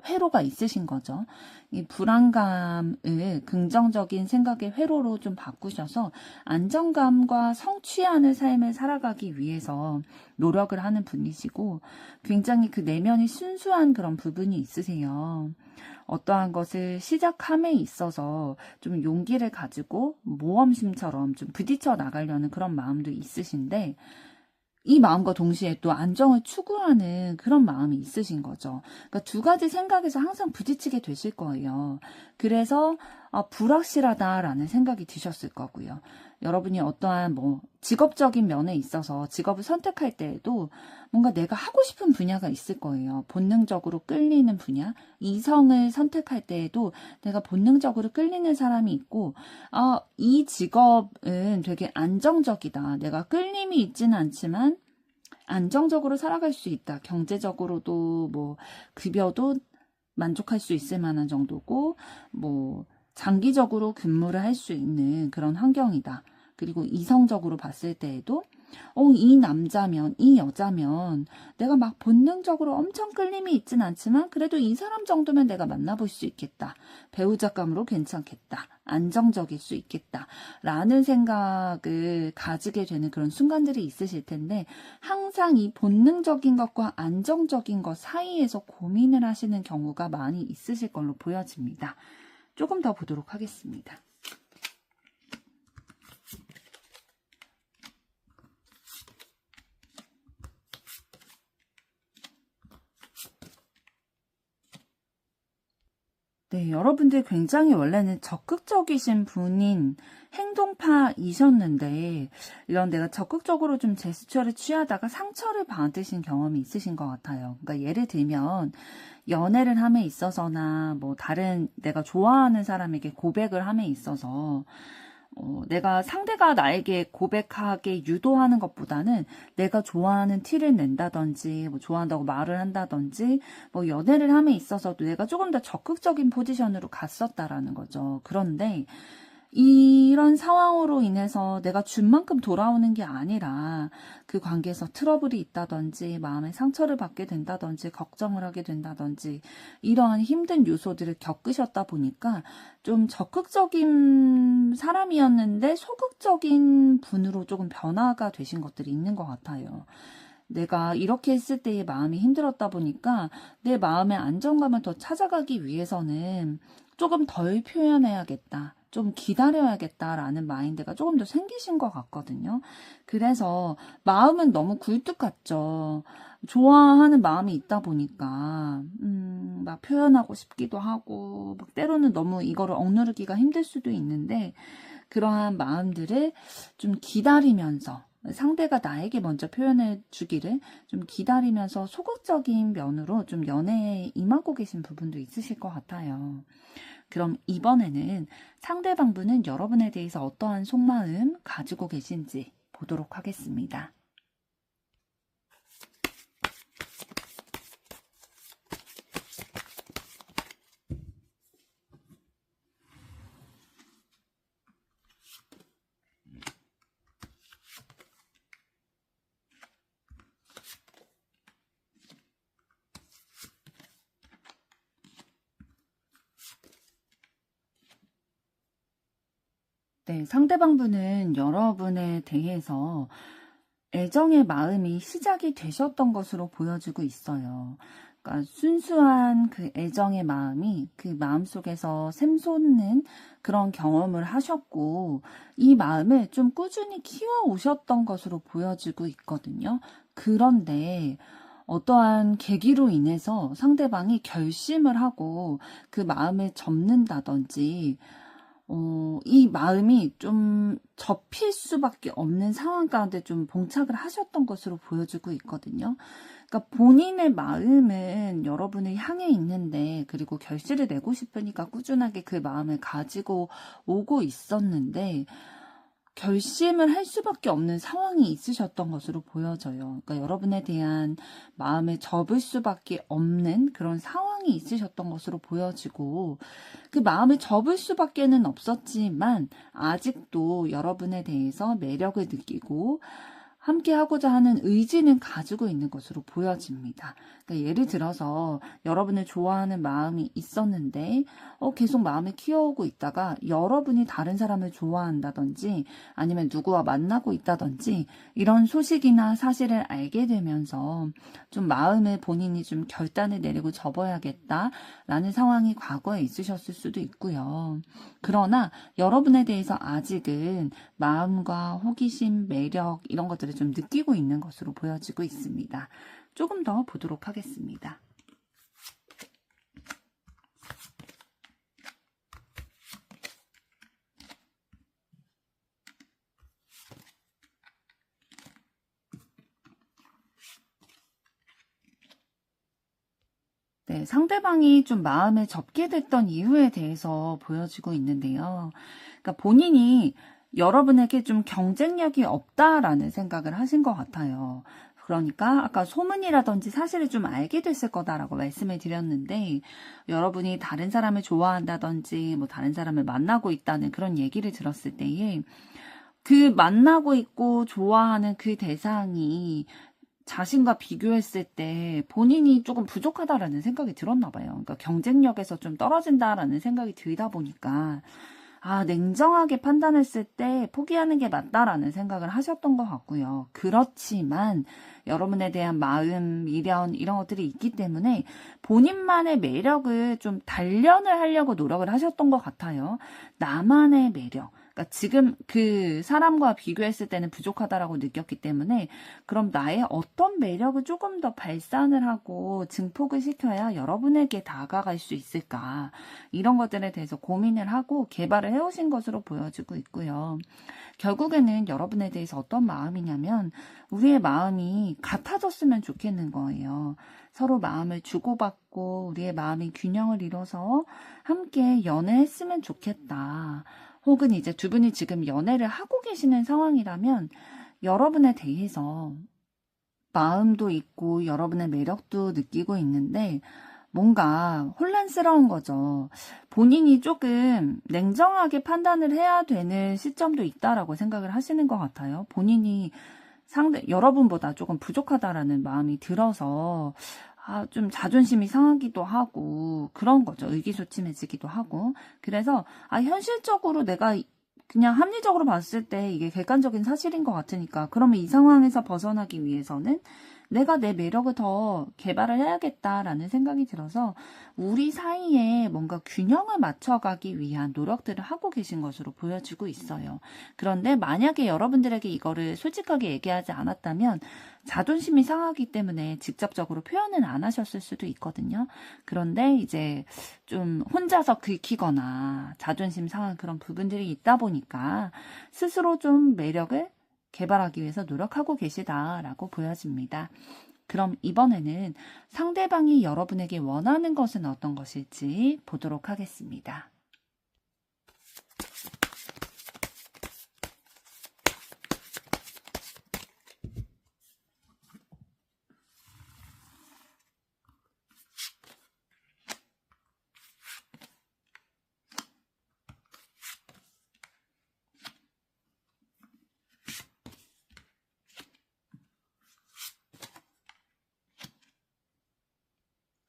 회로가 있으신 거죠. 이 불안감을 긍정적인 생각의 회로로 좀 바꾸셔서 안정감과 성취하는 삶을 살아가기 위해서 노력을 하는 분이시고, 굉장히 그 내면이 순수한 그런 부분이 있으세요. 어떠한 것을 시작함에 있어서 좀 용기를 가지고 모험심처럼 좀 부딪혀 나가려는 그런 마음도 있으신데, 이 마음과 동시에 또 안정을 추구하는 그런 마음이 있으신 거죠. 그러니까 두 가지 생각에서 항상 부딪히게 되실 거예요. 그래서 불확실하다라는 생각이 드셨을 거고요. 여러분이 어떠한 직업적인 면에 있어서 직업을 선택할 때에도 뭔가 내가 하고 싶은 분야가 있을 거예요. 본능적으로 끌리는 분야. 이성을 선택할 때에도 내가 본능적으로 끌리는 사람이 있고, 이 직업은 되게 안정적이다. 내가 끌림이 있지는 않지만 안정적으로 살아갈 수 있다. 경제적으로도 뭐 급여도 만족할 수 있을 만한 정도고 뭐 장기적으로 근무를 할 수 있는 그런 환경이다. 그리고 이성적으로 봤을 때에도 이 남자면, 이 여자면 내가 막 본능적으로 엄청 끌림이 있진 않지만 그래도 이 사람 정도면 내가 만나볼 수 있겠다. 배우자감으로 괜찮겠다. 안정적일 수 있겠다. 라는 생각을 가지게 되는 그런 순간들이 있으실 텐데 항상 이 본능적인 것과 안정적인 것 사이에서 고민을 하시는 경우가 많이 있으실 걸로 보여집니다. 조금 더 보도록 하겠습니다. 네, 여러분들 굉장히 원래는 적극적이신 분인 행동파이셨는데 이런 내가 적극적으로 좀 제스처를 취하다가 상처를 받으신 경험이 있으신 것 같아요. 그러니까 예를 들면 연애를 함에 있어서나 뭐 다른 내가 좋아하는 사람에게 고백을 함에 있어서 내가 상대가 나에게 고백하게 유도하는 것보다는 내가 좋아하는 티를 낸다든지, 뭐 좋아한다고 말을 한다든지, 뭐 연애를 함에 있어서도 내가 조금 더 적극적인 포지션으로 갔었다라는 거죠. 그런데 이런 상황으로 인해서 내가 준 만큼 돌아오는 게 아니라 그 관계에서 트러블이 있다든지 마음에 상처를 받게 된다든지 걱정을 하게 된다든지 이러한 힘든 요소들을 겪으셨다 보니까 좀 적극적인 사람이었는데 소극적인 분으로 조금 변화가 되신 것들이 있는 것 같아요. 내가 이렇게 했을 때의 마음이 힘들었다 보니까 내 마음의 안정감을 더 찾아가기 위해서는 조금 덜 표현해야겠다. 좀 기다려야겠다라는 마인드가 조금 더 생기신 것 같거든요. 그래서 마음은 너무 굴뚝 같죠. 좋아하는 마음이 있다 보니까 막 표현하고 싶기도 하고 막 때로는 너무 이거를 억누르기가 힘들 수도 있는데 그러한 마음들을 좀 기다리면서 상대가 나에게 먼저 표현해 주기를 좀 기다리면서 소극적인 면으로 좀 연애에 임하고 계신 부분도 있으실 것 같아요. 그럼 이번에는 상대방분은 여러분에 대해서 어떠한 속마음 가지고 계신지 보도록 하겠습니다. 네, 상대방분은 여러분에 대해서 애정의 마음이 시작이 되셨던 것으로 보여지고 있어요. 그러니까 순수한 그 애정의 마음이 그 마음속에서 샘솟는 그런 경험을 하셨고 이 마음을 좀 꾸준히 키워오셨던 것으로 보여지고 있거든요. 그런데 어떠한 계기로 인해서 상대방이 결심을 하고 그 마음을 접는다든지 이 마음이 좀 접힐 수밖에 없는 상황 가운데 좀 봉착을 하셨던 것으로 보여지고 있거든요. 그러니까 본인의 마음은 여러분을 향해 있는데 그리고 결실을 내고 싶으니까 꾸준하게 그 마음을 가지고 오고 있었는데 결심을 할 수밖에 없는 상황이 있으셨던 것으로 보여져요. 그러니까 여러분에 대한 마음을 접을 수밖에 없는 그런 상황이 있으셨던 것으로 보여지고 그 마음을 접을 수밖에는 없었지만 아직도 여러분에 대해서 매력을 느끼고 함께 하고자 하는 의지는 가지고 있는 것으로 보여집니다. 그러니까 예를 들어서 여러분을 좋아하는 마음이 있었는데 계속 마음을 키워오고 있다가 여러분이 다른 사람을 좋아한다든지 아니면 누구와 만나고 있다든지 이런 소식이나 사실을 알게 되면서 좀 마음을 본인이 좀 결단을 내리고 접어야겠다라는 상황이 과거에 있으셨을 수도 있고요. 그러나 여러분에 대해서 아직은 마음과 호기심, 매력 이런 것들을 좀 느끼고 있는 것으로 보여지고 있습니다. 조금 더 보도록 하겠습니다. 네, 상대방이 좀 마음을 접게 됐던 이유에 대해서 보여지고 있는데요. 그러니까 본인이 여러분에게 좀 경쟁력이 없다라는 생각을 하신 것 같아요. 그러니까 아까 소문이라든지 사실을 좀 알게 됐을 거다라고 말씀을 드렸는데, 여러분이 다른 사람을 좋아한다든지 뭐 다른 사람을 만나고 있다는 그런 얘기를 들었을 때에, 그 만나고 있고 좋아하는 그 대상이 자신과 비교했을 때 본인이 조금 부족하다라는 생각이 들었나 봐요. 그러니까 경쟁력에서 좀 떨어진다라는 생각이 들다 보니까, 냉정하게 판단했을 때 포기하는 게 맞다라는 생각을 하셨던 것 같고요. 그렇지만 여러분에 대한 마음, 미련 이런 것들이 있기 때문에 본인만의 매력을 좀 단련을 하려고 노력을 하셨던 것 같아요. 나만의 매력. 그러니까 지금 그 사람과 비교했을 때는 부족하다라고 느꼈기 때문에, 그럼 나의 어떤 매력을 조금 더 발산을 하고 증폭을 시켜야 여러분에게 다가갈 수 있을까, 이런 것들에 대해서 고민을 하고 개발을 해오신 것으로 보여지고 있고요. 결국에는 여러분에 대해서 어떤 마음이냐면, 우리의 마음이 같아졌으면 좋겠는 거예요. 서로 마음을 주고받고 우리의 마음이 균형을 이뤄서 함께 연애했으면 좋겠다. 혹은 이제 두 분이 지금 연애를 하고 계시는 상황이라면, 여러분에 대해서 마음도 있고 여러분의 매력도 느끼고 있는데 뭔가 혼란스러운 거죠. 본인이 조금 냉정하게 판단을 해야 되는 시점도 있다라고 생각을 하시는 것 같아요. 본인이 여러분보다 조금 부족하다라는 마음이 들어서 좀 자존심이 상하기도 하고 그런 거죠. 의기소침해지기도 하고. 그래서 현실적으로 내가 그냥 합리적으로 봤을 때 이게 객관적인 사실인 것 같으니까, 그러면 이 상황에서 벗어나기 위해서는 내가 내 매력을 더 개발을 해야겠다라는 생각이 들어서 우리 사이에 뭔가 균형을 맞춰가기 위한 노력들을 하고 계신 것으로 보여지고 있어요. 그런데 만약에 여러분들에게 이거를 솔직하게 얘기하지 않았다면 자존심이 상하기 때문에 직접적으로 표현은 안 하셨을 수도 있거든요. 그런데 이제 좀 혼자서 긁히거나 자존심 상한 그런 부분들이 있다 보니까 스스로 좀 매력을 개발하기 위해서 노력하고 계시다라고 보여집니다. 그럼 이번에는 상대방이 여러분에게 원하는 것은 어떤 것일지 보도록 하겠습니다.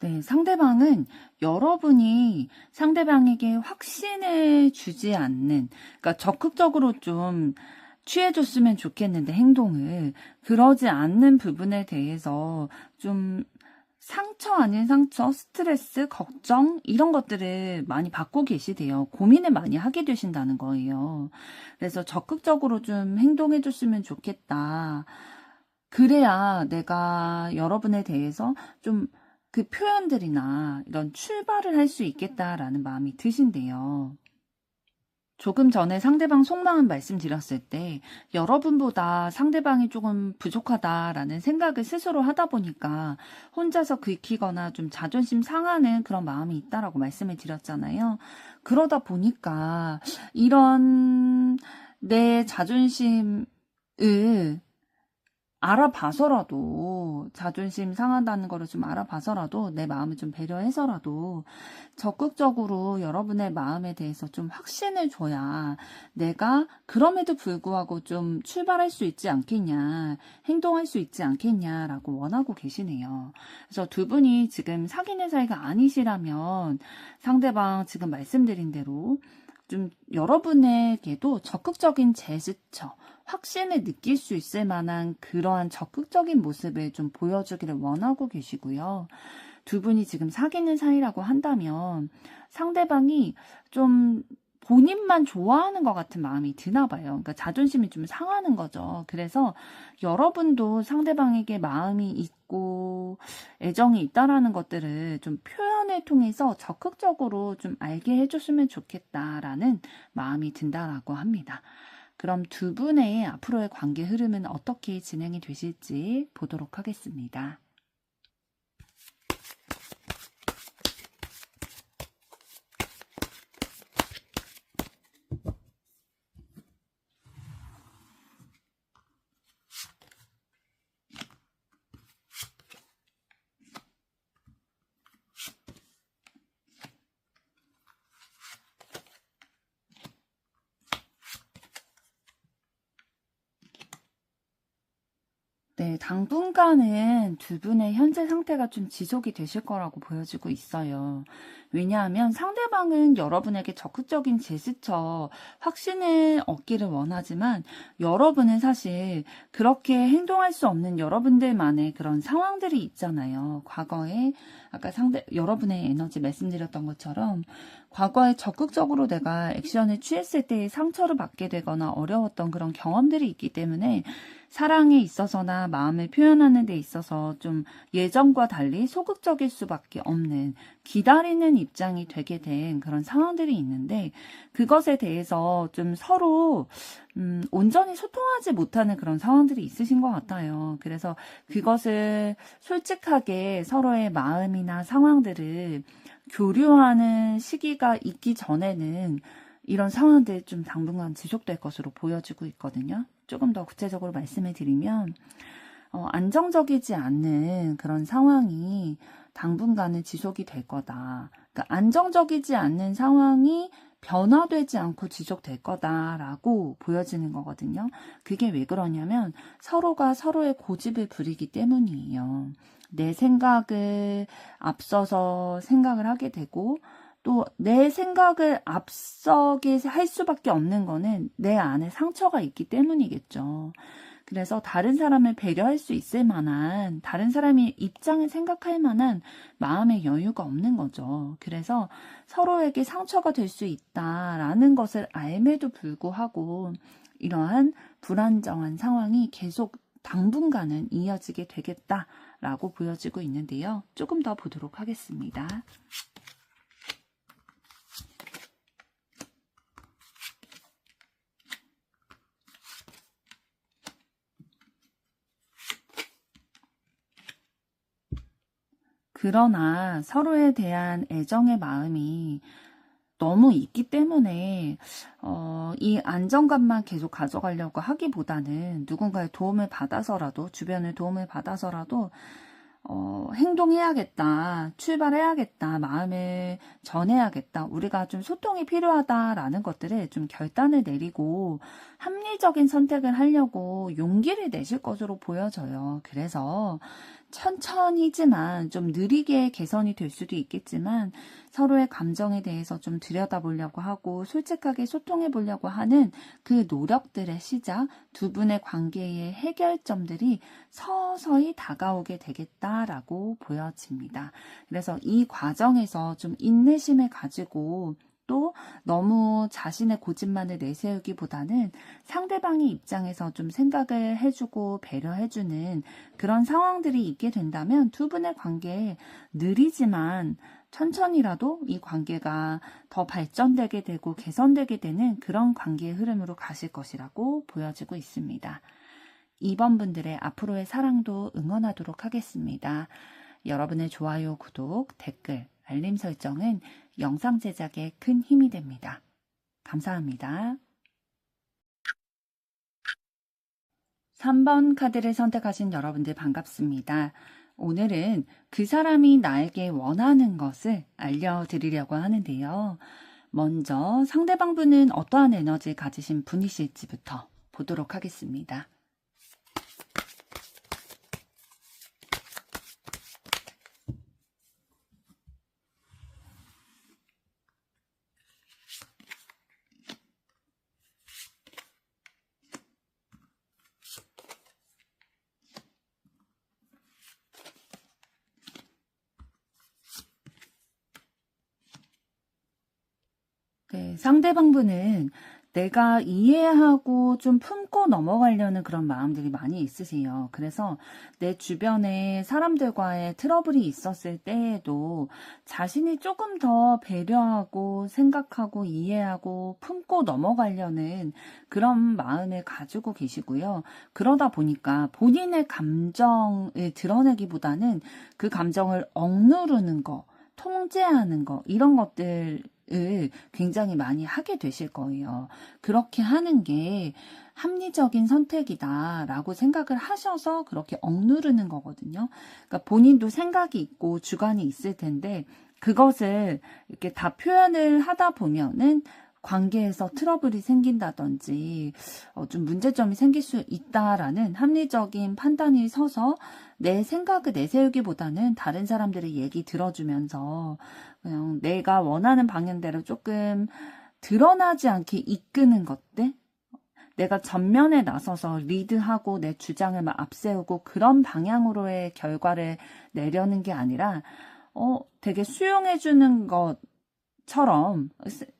네, 상대방은 여러분이 상대방에게 확신을 주지 않는, 그러니까 적극적으로 좀 취해줬으면 좋겠는데 행동을 그러지 않는 부분에 대해서 좀 상처 아닌 상처, 스트레스, 걱정 이런 것들을 많이 받고 계시대요. 고민을 많이 하게 되신다는 거예요. 그래서 적극적으로 좀 행동해줬으면 좋겠다. 그래야 내가 여러분에 대해서 좀 그 표현들이나 이런 출발을 할 수 있겠다라는 마음이 드신대요. 조금 전에 상대방 속마음 말씀드렸을 때 여러분보다 상대방이 조금 부족하다라는 생각을 스스로 하다 보니까 혼자서 긁히거나 좀 자존심 상하는 그런 마음이 있다라고 말씀을 드렸잖아요. 그러다 보니까 이런 내 자존심을 알아봐서라도, 자존심 상한다는 거를 좀 알아봐서라도, 내 마음을 좀 배려해서라도 적극적으로 여러분의 마음에 대해서 좀 확신을 줘야 내가 그럼에도 불구하고 좀 출발할 수 있지 않겠냐, 행동할 수 있지 않겠냐라고 원하고 계시네요. 그래서 두 분이 지금 사귀는 사이가 아니시라면 상대방 지금 말씀드린 대로 좀 여러분에게도 적극적인 제스처, 확신을 느낄 수 있을 만한 그러한 적극적인 모습을 좀 보여주기를 원하고 계시고요. 두 분이 지금 사귀는 사이라고 한다면 상대방이 좀 본인만 좋아하는 것 같은 마음이 드나 봐요. 그러니까 자존심이 좀 상하는 거죠. 그래서 여러분도 상대방에게 마음이 있고 애정이 있다라는 것들을 좀 표현을 통해서 적극적으로 좀 알게 해줬으면 좋겠다라는 마음이 든다라고 합니다. 그럼 두 분의 앞으로의 관계 흐름은 어떻게 진행이 되실지 보도록 하겠습니다. 네, 당분간은 두 분의 현재 상태가 좀 지속이 되실 거라고 보여지고 있어요. 왜냐하면 상대방은 여러분에게 적극적인 제스처, 확신을 얻기를 원하지만 여러분은 사실 그렇게 행동할 수 없는 여러분들만의 그런 상황들이 있잖아요. 과거에 아까 여러분의 에너지 말씀드렸던 것처럼 과거에 적극적으로 내가 액션을 취했을 때 상처를 받게 되거나 어려웠던 그런 경험들이 있기 때문에 사랑에 있어서나 마음을 표현하는 데 있어서 좀 예전과 달리 소극적일 수밖에 없는 기다리는 입장이 되게 된 그런 상황들이 있는데 그것에 대해서 좀 서로 온전히 소통하지 못하는 그런 상황들이 있으신 것 같아요. 그래서 그것을 솔직하게 서로의 마음이나 상황들을 교류하는 시기가 있기 전에는 이런 상황들이 좀 당분간 지속될 것으로 보여지고 있거든요. 조금 더 구체적으로 말씀을 드리면 안정적이지 않는 그런 상황이 당분간은 지속이 될 거다. 그러니까 안정적이지 않는 상황이 변화되지 않고 지속될 거다라고 보여지는 거거든요. 그게 왜 그러냐면 서로가 서로의 고집을 부리기 때문이에요. 내 생각을 앞서서 생각을 하게 되고 또 내 생각을 앞서게 할 수밖에 없는 거는 내 안에 상처가 있기 때문이겠죠. 그래서 다른 사람을 배려할 수 있을 만한, 다른 사람의 입장을 생각할 만한 마음의 여유가 없는 거죠. 그래서 서로에게 상처가 될 수 있다라는 것을 알매도 불구하고 이러한 불안정한 상황이 계속 당분간은 이어지게 되겠다라고 보여지고 있는데요. 조금 더 보도록 하겠습니다. 그러나 서로에 대한 애정의 마음이 너무 있기 때문에 이 안정감만 계속 가져가려고 하기보다는 누군가의 도움을 받아서라도 주변의 도움을 받아서라도 행동해야겠다, 출발해야겠다, 마음을 전해야겠다, 우리가 좀 소통이 필요하다라는 것들을 좀 결단을 내리고 합리적인 선택을 하려고 용기를 내실 것으로 보여져요. 그래서 천천히지만 좀 느리게 개선이 될 수도 있겠지만 서로의 감정에 대해서 좀 들여다보려고 하고 솔직하게 소통해 보려고 하는 그 노력들의 시작, 두 분의 관계의 해결점들이 서서히 다가오게 되겠다라고 보여집니다. 그래서 이 과정에서 좀 인내심을 가지고 또 너무 자신의 고집만을 내세우기보다는 상대방의 입장에서 좀 생각을 해주고 배려해주는 그런 상황들이 있게 된다면 두 분의 관계에 느리지만 천천히라도 이 관계가 더 발전되게 되고 개선되게 되는 그런 관계의 흐름으로 가실 것이라고 보여지고 있습니다. 2번 분들의 앞으로의 사랑도 응원하도록 하겠습니다. 여러분의 좋아요, 구독, 댓글, 알림 설정은 영상 제작에 큰 힘이 됩니다. 감사합니다. 3번 카드를 선택하신 여러분들 반갑습니다. 오늘은 그 사람이 나에게 원하는 것을 알려드리려고 하는데요. 먼저 상대방 분은 어떠한 에너지를 가지신 분이실지부터 보도록 하겠습니다. 네, 상대방 분은 내가 이해하고 좀 품고 넘어가려는 그런 마음들이 많이 있으세요. 그래서 내 주변에 사람들과의 트러블이 있었을 때에도 자신이 조금 더 배려하고 생각하고 이해하고 품고 넘어가려는 그런 마음을 가지고 계시고요. 그러다 보니까 본인의 감정을 드러내기보다는 그 감정을 억누르는 거, 통제하는 거, 이런 것들 을 굉장히 많이 하게 되실 거예요. 그렇게 하는 게 합리적인 선택이다라고 생각을 하셔서 그렇게 억누르는 거거든요. 그러니까 본인도 생각이 있고 주관이 있을 텐데 그것을 이렇게 다 표현을 하다 보면은 관계에서 트러블이 생긴다든지 좀 문제점이 생길 수 있다라는 합리적인 판단이 서서 내 생각을 내세우기보다는 다른 사람들의 얘기 들어주면서 그냥 내가 원하는 방향대로 조금 드러나지 않게 이끄는 것들, 내가 전면에 나서서 리드하고 내 주장을 막 앞세우고 그런 방향으로의 결과를 내려는 게 아니라 되게 수용해주는 것처럼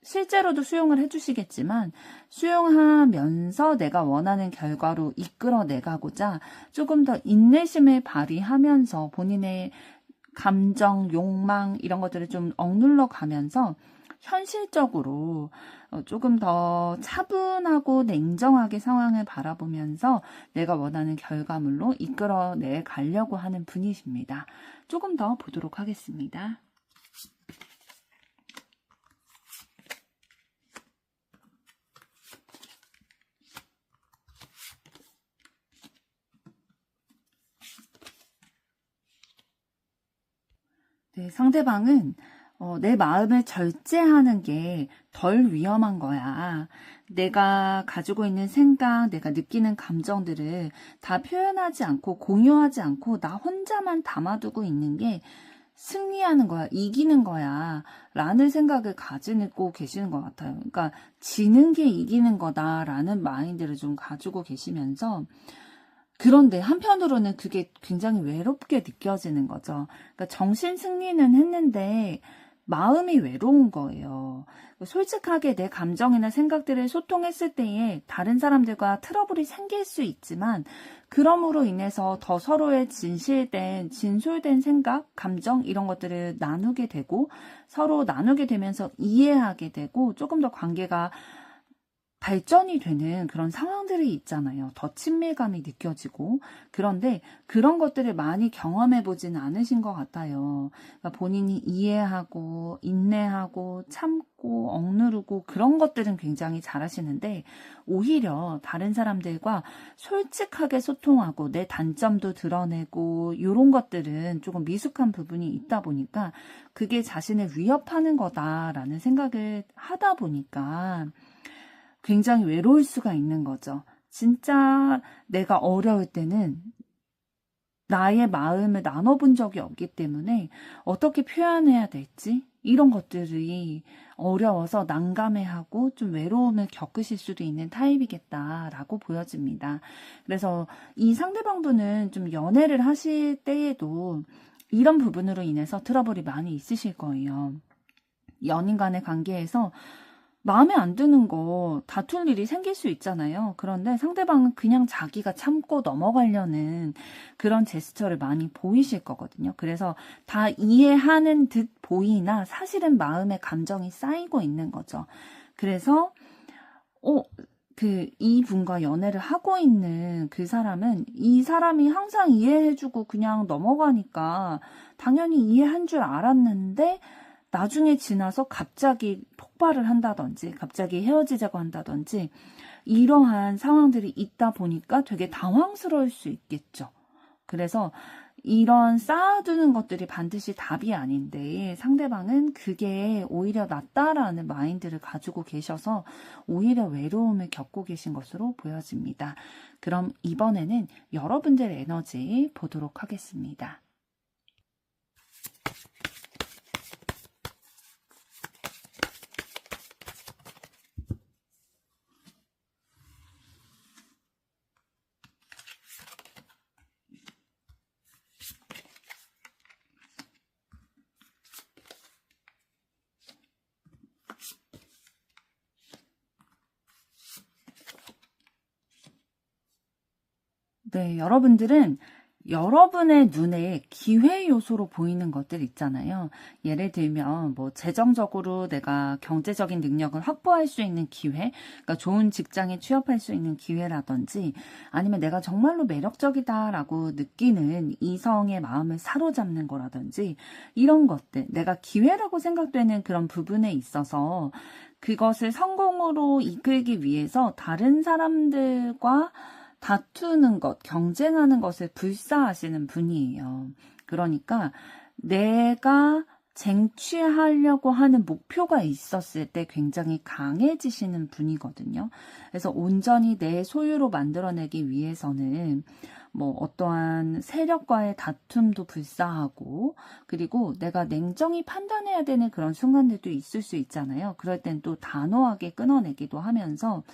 실제로도 수용을 해주시겠지만 수용하면서 내가 원하는 결과로 이끌어내가고자 조금 더 인내심을 발휘하면서 본인의 감정, 욕망 이런 것들을 좀 억눌러 가면서 현실적으로 조금 더 차분하고 냉정하게 상황을 바라보면서 내가 원하는 결과물로 이끌어내 가려고 하는 분이십니다. 조금 더 보도록 하겠습니다. 네, 상대방은 내 마음을 절제하는 게 덜 위험한 거야. 내가 가지고 있는 생각, 내가 느끼는 감정들을 다 표현하지 않고 공유하지 않고 나 혼자만 담아두고 있는 게 승리하는 거야, 이기는 거야 라는 생각을 가지고 계시는 것 같아요. 그러니까 지는 게 이기는 거다라는 마인드를 좀 가지고 계시면서 그런데 한편으로는 그게 굉장히 외롭게 느껴지는 거죠. 그러니까 정신 승리는 했는데 마음이 외로운 거예요. 솔직하게 내 감정이나 생각들을 소통했을 때에 다른 사람들과 트러블이 생길 수 있지만 그럼으로 인해서 더 서로의 진솔된 생각, 감정 이런 것들을 나누게 되고 서로 나누게 되면서 이해하게 되고 조금 더 관계가 발전이 되는 그런 상황들이 있잖아요. 더 친밀감이 느껴지고. 그런데 그런 것들을 많이 경험해보진 않으신 것 같아요. 그러니까 본인이 이해하고 인내하고 참고 억누르고 그런 것들은 굉장히 잘하시는데 오히려 다른 사람들과 솔직하게 소통하고 내 단점도 드러내고 이런 것들은 조금 미숙한 부분이 있다 보니까 그게 자신을 위협하는 거다라는 생각을 하다 보니까 굉장히 외로울 수가 있는 거죠. 진짜 내가 어려울 때는 나의 마음을 나눠본 적이 없기 때문에 어떻게 표현해야 될지 이런 것들이 어려워서 난감해하고 좀 외로움을 겪으실 수도 있는 타입이겠다라고 보여집니다. 그래서 이 상대방분은 좀 연애를 하실 때에도 이런 부분으로 인해서 트러블이 많이 있으실 거예요. 연인 간의 관계에서 마음에 안 드는 거 다툴 일이 생길 수 있잖아요. 그런데 상대방은 그냥 자기가 참고 넘어가려는 그런 제스처를 많이 보이실 거거든요. 그래서 다 이해하는 듯 보이나 사실은 마음의 감정이 쌓이고 있는 거죠. 그래서 이분과 연애를 하고 있는 그 사람은 이 사람이 항상 이해해주고 그냥 넘어가니까 당연히 이해한 줄 알았는데 나중에 지나서 갑자기 폭발을 한다든지 갑자기 헤어지자고 한다든지 이러한 상황들이 있다 보니까 되게 당황스러울 수 있겠죠. 그래서 이런 쌓아두는 것들이 반드시 답이 아닌데 상대방은 그게 오히려 낫다라는 마인드를 가지고 계셔서 오히려 외로움을 겪고 계신 것으로 보여집니다. 그럼 이번에는 여러분들의 에너지 보도록 하겠습니다. 네, 여러분들은 여러분의 눈에 기회 요소로 보이는 것들 있잖아요. 예를 들면 뭐 재정적으로 내가 경제적인 능력을 확보할 수 있는 기회, 그러니까 좋은 직장에 취업할 수 있는 기회라든지 아니면 내가 정말로 매력적이다라고 느끼는 이성의 마음을 사로잡는 거라든지 이런 것들, 내가 기회라고 생각되는 그런 부분에 있어서 그것을 성공으로 이끌기 위해서 다른 사람들과 다투는 것, 경쟁하는 것을 불사하시는 분이에요. 그러니까 내가 쟁취하려고 하는 목표가 있었을 때 굉장히 강해지시는 분이거든요. 그래서 온전히 내 소유로 만들어내기 위해서는 뭐 어떠한 세력과의 다툼도 불사하고, 그리고 내가 냉정히 판단해야 되는 그런 순간들도 있을 수 있잖아요. 그럴 땐 또 단호하게 끊어내기도 하면서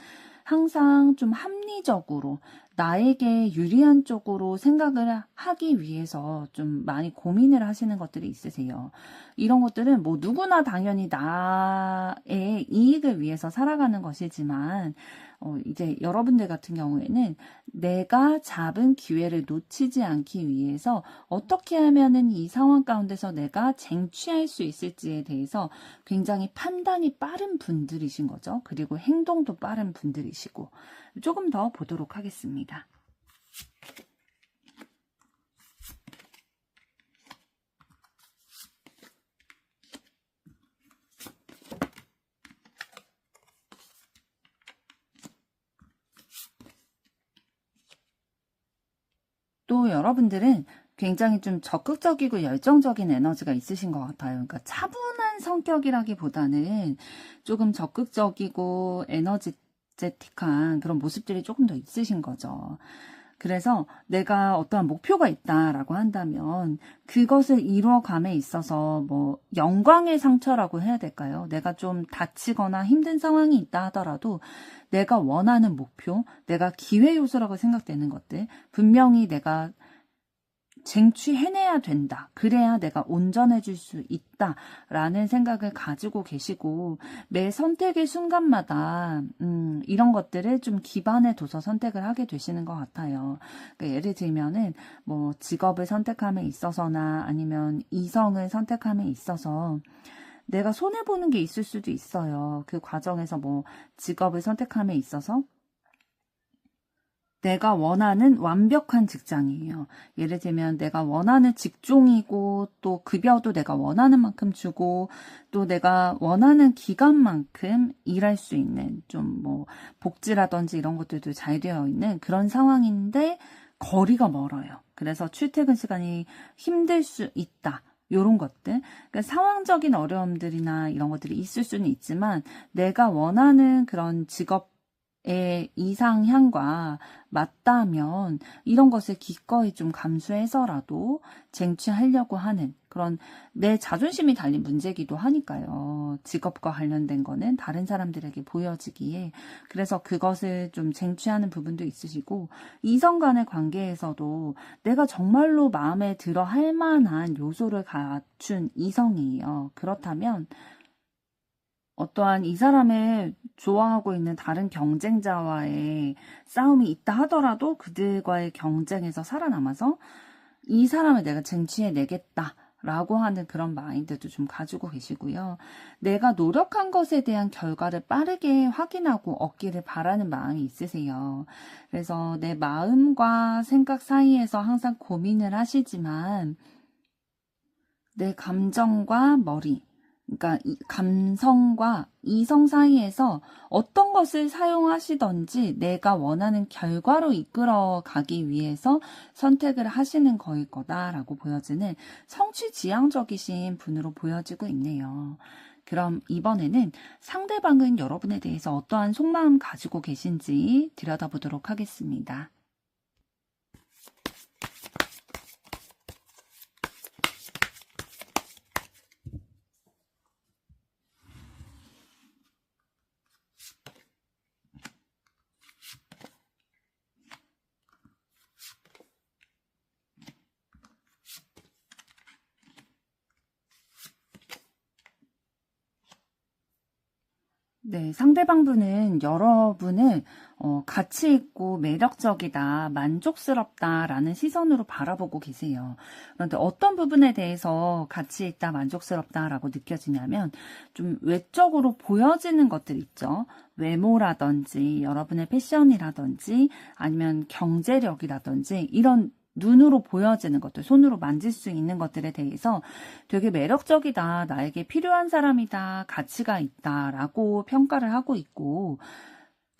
항상 좀 합리적으로 나에게 유리한 쪽으로 생각을 하기 위해서 좀 많이 고민을 하시는 것들이 있으세요. 이런 것들은 뭐 누구나 당연히 나의 이익을 위해서 살아가는 것이지만, 이제 여러분들 같은 경우에는 내가 잡은 기회를 놓치지 않기 위해서 어떻게 하면은 이 상황 가운데서 내가 쟁취할 수 있을지에 대해서 굉장히 판단이 빠른 분들이신 거죠. 그리고 행동도 빠른 분들이시고, 조금 더 보도록 하겠습니다. 또 여러분들은 굉장히 좀 적극적이고 열정적인 에너지가 있으신 것 같아요. 그러니까 차분한 성격이라기보다는 조금 적극적이고 에너지틱한 그런 모습들이 조금 더 있으신 거죠. 그래서 내가 어떠한 목표가 있다라고 한다면 그것을 이루어감에 있어서 뭐 영광의 상처라고 해야 될까요? 내가 좀 다치거나 힘든 상황이 있다 하더라도 내가 원하는 목표, 내가 기회 요소라고 생각되는 것들, 분명히 내가 쟁취해내야 된다. 그래야 내가 온전해질 수 있다. 라는 생각을 가지고 계시고, 매 선택의 순간마다 이런 것들을 좀 기반에 둬서 선택을 하게 되시는 것 같아요. 그러니까 예를 들면은 뭐 직업을 선택함에 있어서나 아니면 이성을 선택함에 있어서 내가 손해보는 게 있을 수도 있어요. 그 과정에서 뭐 직업을 선택함에 있어서 내가 원하는 완벽한 직장이에요. 예를 들면 내가 원하는 직종이고 또 급여도 내가 원하는 만큼 주고 또 내가 원하는 기간만큼 일할 수 있는 좀 뭐 복지라든지 이런 것들도 잘 되어 있는 그런 상황인데 거리가 멀어요. 그래서 출퇴근 시간이 힘들 수 있다. 요런 것들. 그러니까 상황적인 어려움들이나 이런 것들이 있을 수는 있지만 내가 원하는 그런 직업의 이상향과 맞다면 이런 것을 기꺼이 좀 감수해서라도 쟁취하려고 하는 그런 내 자존심이 달린 문제기도 하니까요. 직업과 관련된 거는 다른 사람들에게 보여지기에 그래서 그것을 좀 쟁취하는 부분도 있으시고 이성 간의 관계에서도 내가 정말로 마음에 들어 할 만한 요소를 갖춘 이성이에요. 그렇다면 어떠한 이 사람을 좋아하고 있는 다른 경쟁자와의 싸움이 있다 하더라도 그들과의 경쟁에서 살아남아서 이 사람을 내가 쟁취해내겠다. 라고 하는 그런 마인드도 좀 가지고 계시고요. 내가 노력한 것에 대한 결과를 빠르게 확인하고 얻기를 바라는 마음이 있으세요. 그래서 내 마음과 생각 사이에서 항상 고민을 하시지만 내 감정과 머리, 그러니까 감성과 이성 사이에서 어떤 것을 사용하시던지 내가 원하는 결과로 이끌어 가기 위해서 선택을 하시는 거일 거다라고 보여지는 성취지향적이신 분으로 보여지고 있네요. 그럼 이번에는 상대방은 여러분에 대해서 어떠한 속마음 가지고 계신지 들여다보도록 하겠습니다. 네, 상대방분은 여러분을 가치 있고 매력적이다, 만족스럽다라는 시선으로 바라보고 계세요. 그런데 어떤 부분에 대해서 가치 있다, 만족스럽다라고 느껴지냐면 좀 외적으로 보여지는 것들 있죠. 외모라든지 여러분의 패션이라든지 아니면 경제력이라든지 이런 눈으로 보여지는 것들, 손으로 만질 수 있는 것들에 대해서 되게 매력적이다, 나에게 필요한 사람이다, 가치가 있다라고 평가를 하고 있고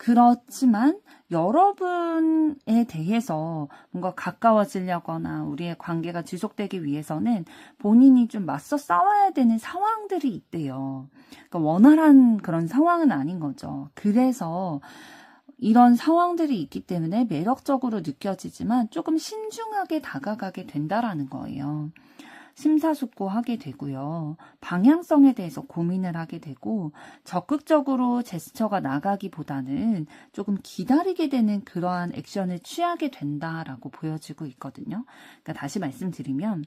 그렇지만 여러분에 대해서 뭔가 가까워지려거나 우리의 관계가 지속되기 위해서는 본인이 좀 맞서 싸워야 되는 상황들이 있대요. 그러니까 원활한 그런 상황은 아닌 거죠. 그래서 이런 상황들이 있기 때문에 매력적으로 느껴지지만 조금 신중하게 다가가게 된다라는 거예요. 심사숙고하게 되고요. 방향성에 대해서 고민을 하게 되고 적극적으로 제스처가 나가기보다는 조금 기다리게 되는 그러한 액션을 취하게 된다라고 보여지고 있거든요. 그러니까 다시 말씀드리면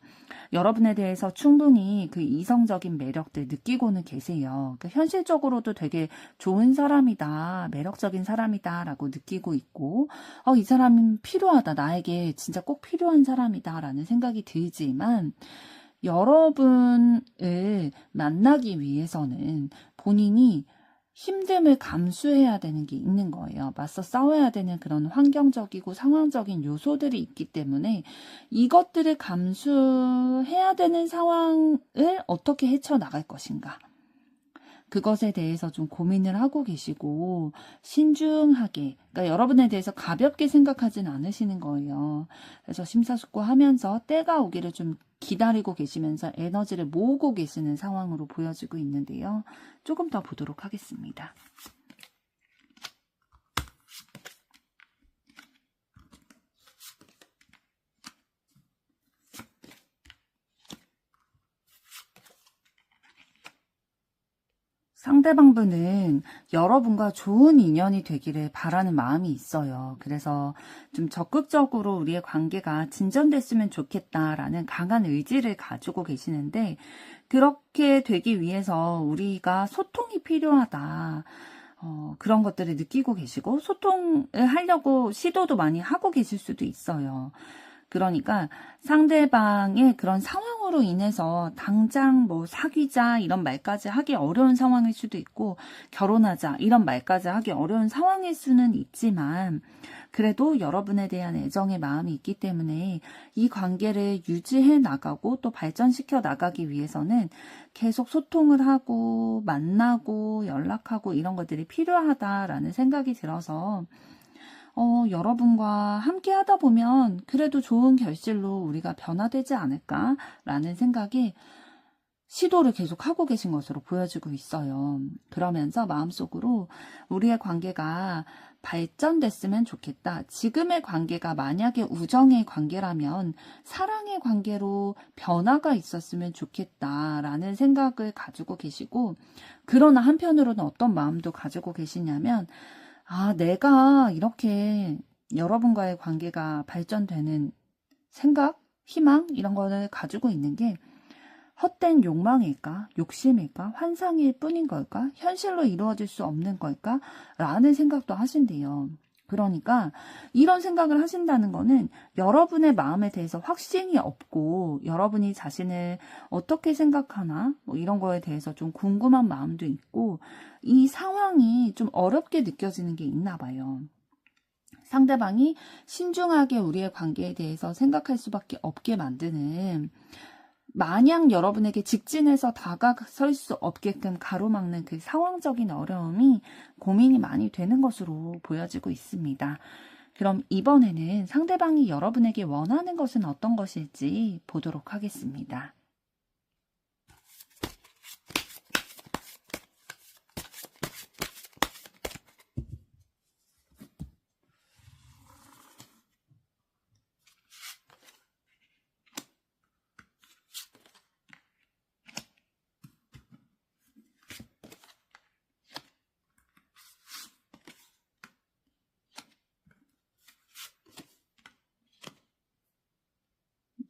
여러분에 대해서 충분히 그 이성적인 매력들 느끼고는 계세요. 그러니까 현실적으로도 되게 좋은 사람이다, 매력적인 사람이다 라고 느끼고 있고 이 사람은 필요하다, 나에게 진짜 꼭 필요한 사람이다 라는 생각이 들지만 여러분을 만나기 위해서는 본인이 힘듦을 감수해야 되는 게 있는 거예요. 맞서 싸워야 되는 그런 환경적이고 상황적인 요소들이 있기 때문에 이것들을 감수해야 되는 상황을 어떻게 헤쳐나갈 것인가. 그것에 대해서 좀 고민을 하고 계시고 신중하게, 그러니까 여러분에 대해서 가볍게 생각하진 않으시는 거예요. 그래서 심사숙고하면서 때가 오기를 좀 기다리고 계시면서 에너지를 모으고 계시는 상황으로 보여지고 있는데요. 조금 더 보도록 하겠습니다. 상대방분은 여러분과 좋은 인연이 되기를 바라는 마음이 있어요. 그래서 좀 적극적으로 우리의 관계가 진전됐으면 좋겠다라는 강한 의지를 가지고 계시는데 그렇게 되기 위해서 우리가 소통이 필요하다. 그런 것들을 느끼고 계시고 소통을 하려고 시도도 많이 하고 계실 수도 있어요. 그러니까 상대방의 그런 상황으로 인해서 당장 뭐 사귀자 이런 말까지 하기 어려운 상황일 수도 있고 결혼하자 이런 말까지 하기 어려운 상황일 수는 있지만 그래도 여러분에 대한 애정의 마음이 있기 때문에 이 관계를 유지해 나가고 또 발전시켜 나가기 위해서는 계속 소통을 하고 만나고 연락하고 이런 것들이 필요하다라는 생각이 들어서 여러분과 함께 하다 보면 그래도 좋은 결실로 우리가 변화되지 않을까라는 생각이 시도를 계속 하고 계신 것으로 보여지고 있어요. 그러면서 마음속으로 우리의 관계가 발전됐으면 좋겠다. 지금의 관계가 만약에 우정의 관계라면 사랑의 관계로 변화가 있었으면 좋겠다라는 생각을 가지고 계시고 그러나 한편으로는 어떤 마음도 가지고 계시냐면 내가 이렇게 여러분과의 관계가 발전되는 생각, 희망 이런 거를 가지고 있는 게 헛된 욕망일까? 욕심일까? 환상일 뿐인 걸까? 현실로 이루어질 수 없는 걸까? 라는 생각도 하신대요. 그러니까 이런 생각을 하신다는 거는 여러분의 마음에 대해서 확신이 없고 여러분이 자신을 어떻게 생각하나 뭐 이런 거에 대해서 좀 궁금한 마음도 있고 이 상황이 좀 어렵게 느껴지는 게 있나 봐요. 상대방이 신중하게 우리의 관계에 대해서 생각할 수밖에 없게 만드는 마냥 여러분에게 직진해서 다가설 수 없게끔 가로막는 그 상황적인 어려움이 고민이 많이 되는 것으로 보여지고 있습니다. 그럼 이번에는 상대방이 여러분에게 원하는 것은 어떤 것일지 보도록 하겠습니다.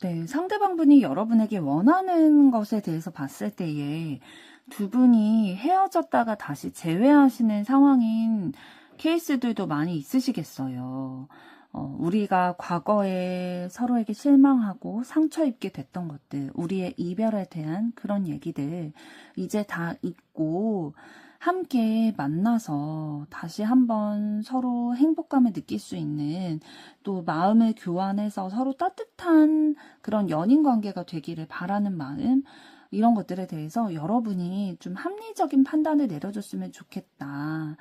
네, 상대방분이 여러분에게 원하는 것에 대해서 봤을 때에 두 분이 헤어졌다가 다시 재회하시는 상황인 케이스들도 많이 있으시겠어요. 우리가 과거에 서로에게 실망하고 상처 입게 됐던 것들, 우리의 이별에 대한 그런 얘기들 이제 다 잊고 함께 만나서 다시 한번 서로 행복감을 느낄 수 있는 또 마음을 교환해서 서로 따뜻한 그런 연인 관계가 되기를 바라는 마음 이런 것들에 대해서 여러분이 좀 합리적인 판단을 내려줬으면 좋겠다.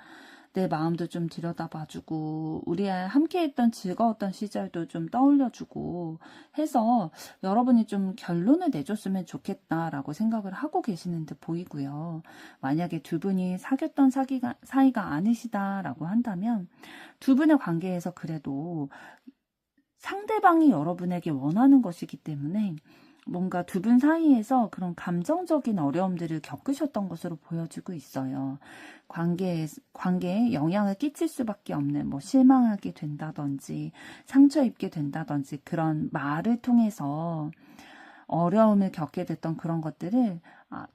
내 마음도 좀 들여다봐주고 우리 함께 했던 즐거웠던 시절도 좀 떠올려주고 해서 여러분이 좀 결론을 내줬으면 좋겠다라고 생각을 하고 계시는 듯 보이고요. 만약에 두 분이 사귀었던 사이가 아니시다라고 한다면 두 분의 관계에서 그래도 상대방이 여러분에게 원하는 것이기 때문에 뭔가 두 분 사이에서 그런 감정적인 어려움들을 겪으셨던 것으로 보여지고 있어요. 관계에 영향을 끼칠 수밖에 없는 뭐 실망하게 된다든지 상처 입게 된다든지 그런 말을 통해서 어려움을 겪게 됐던 그런 것들을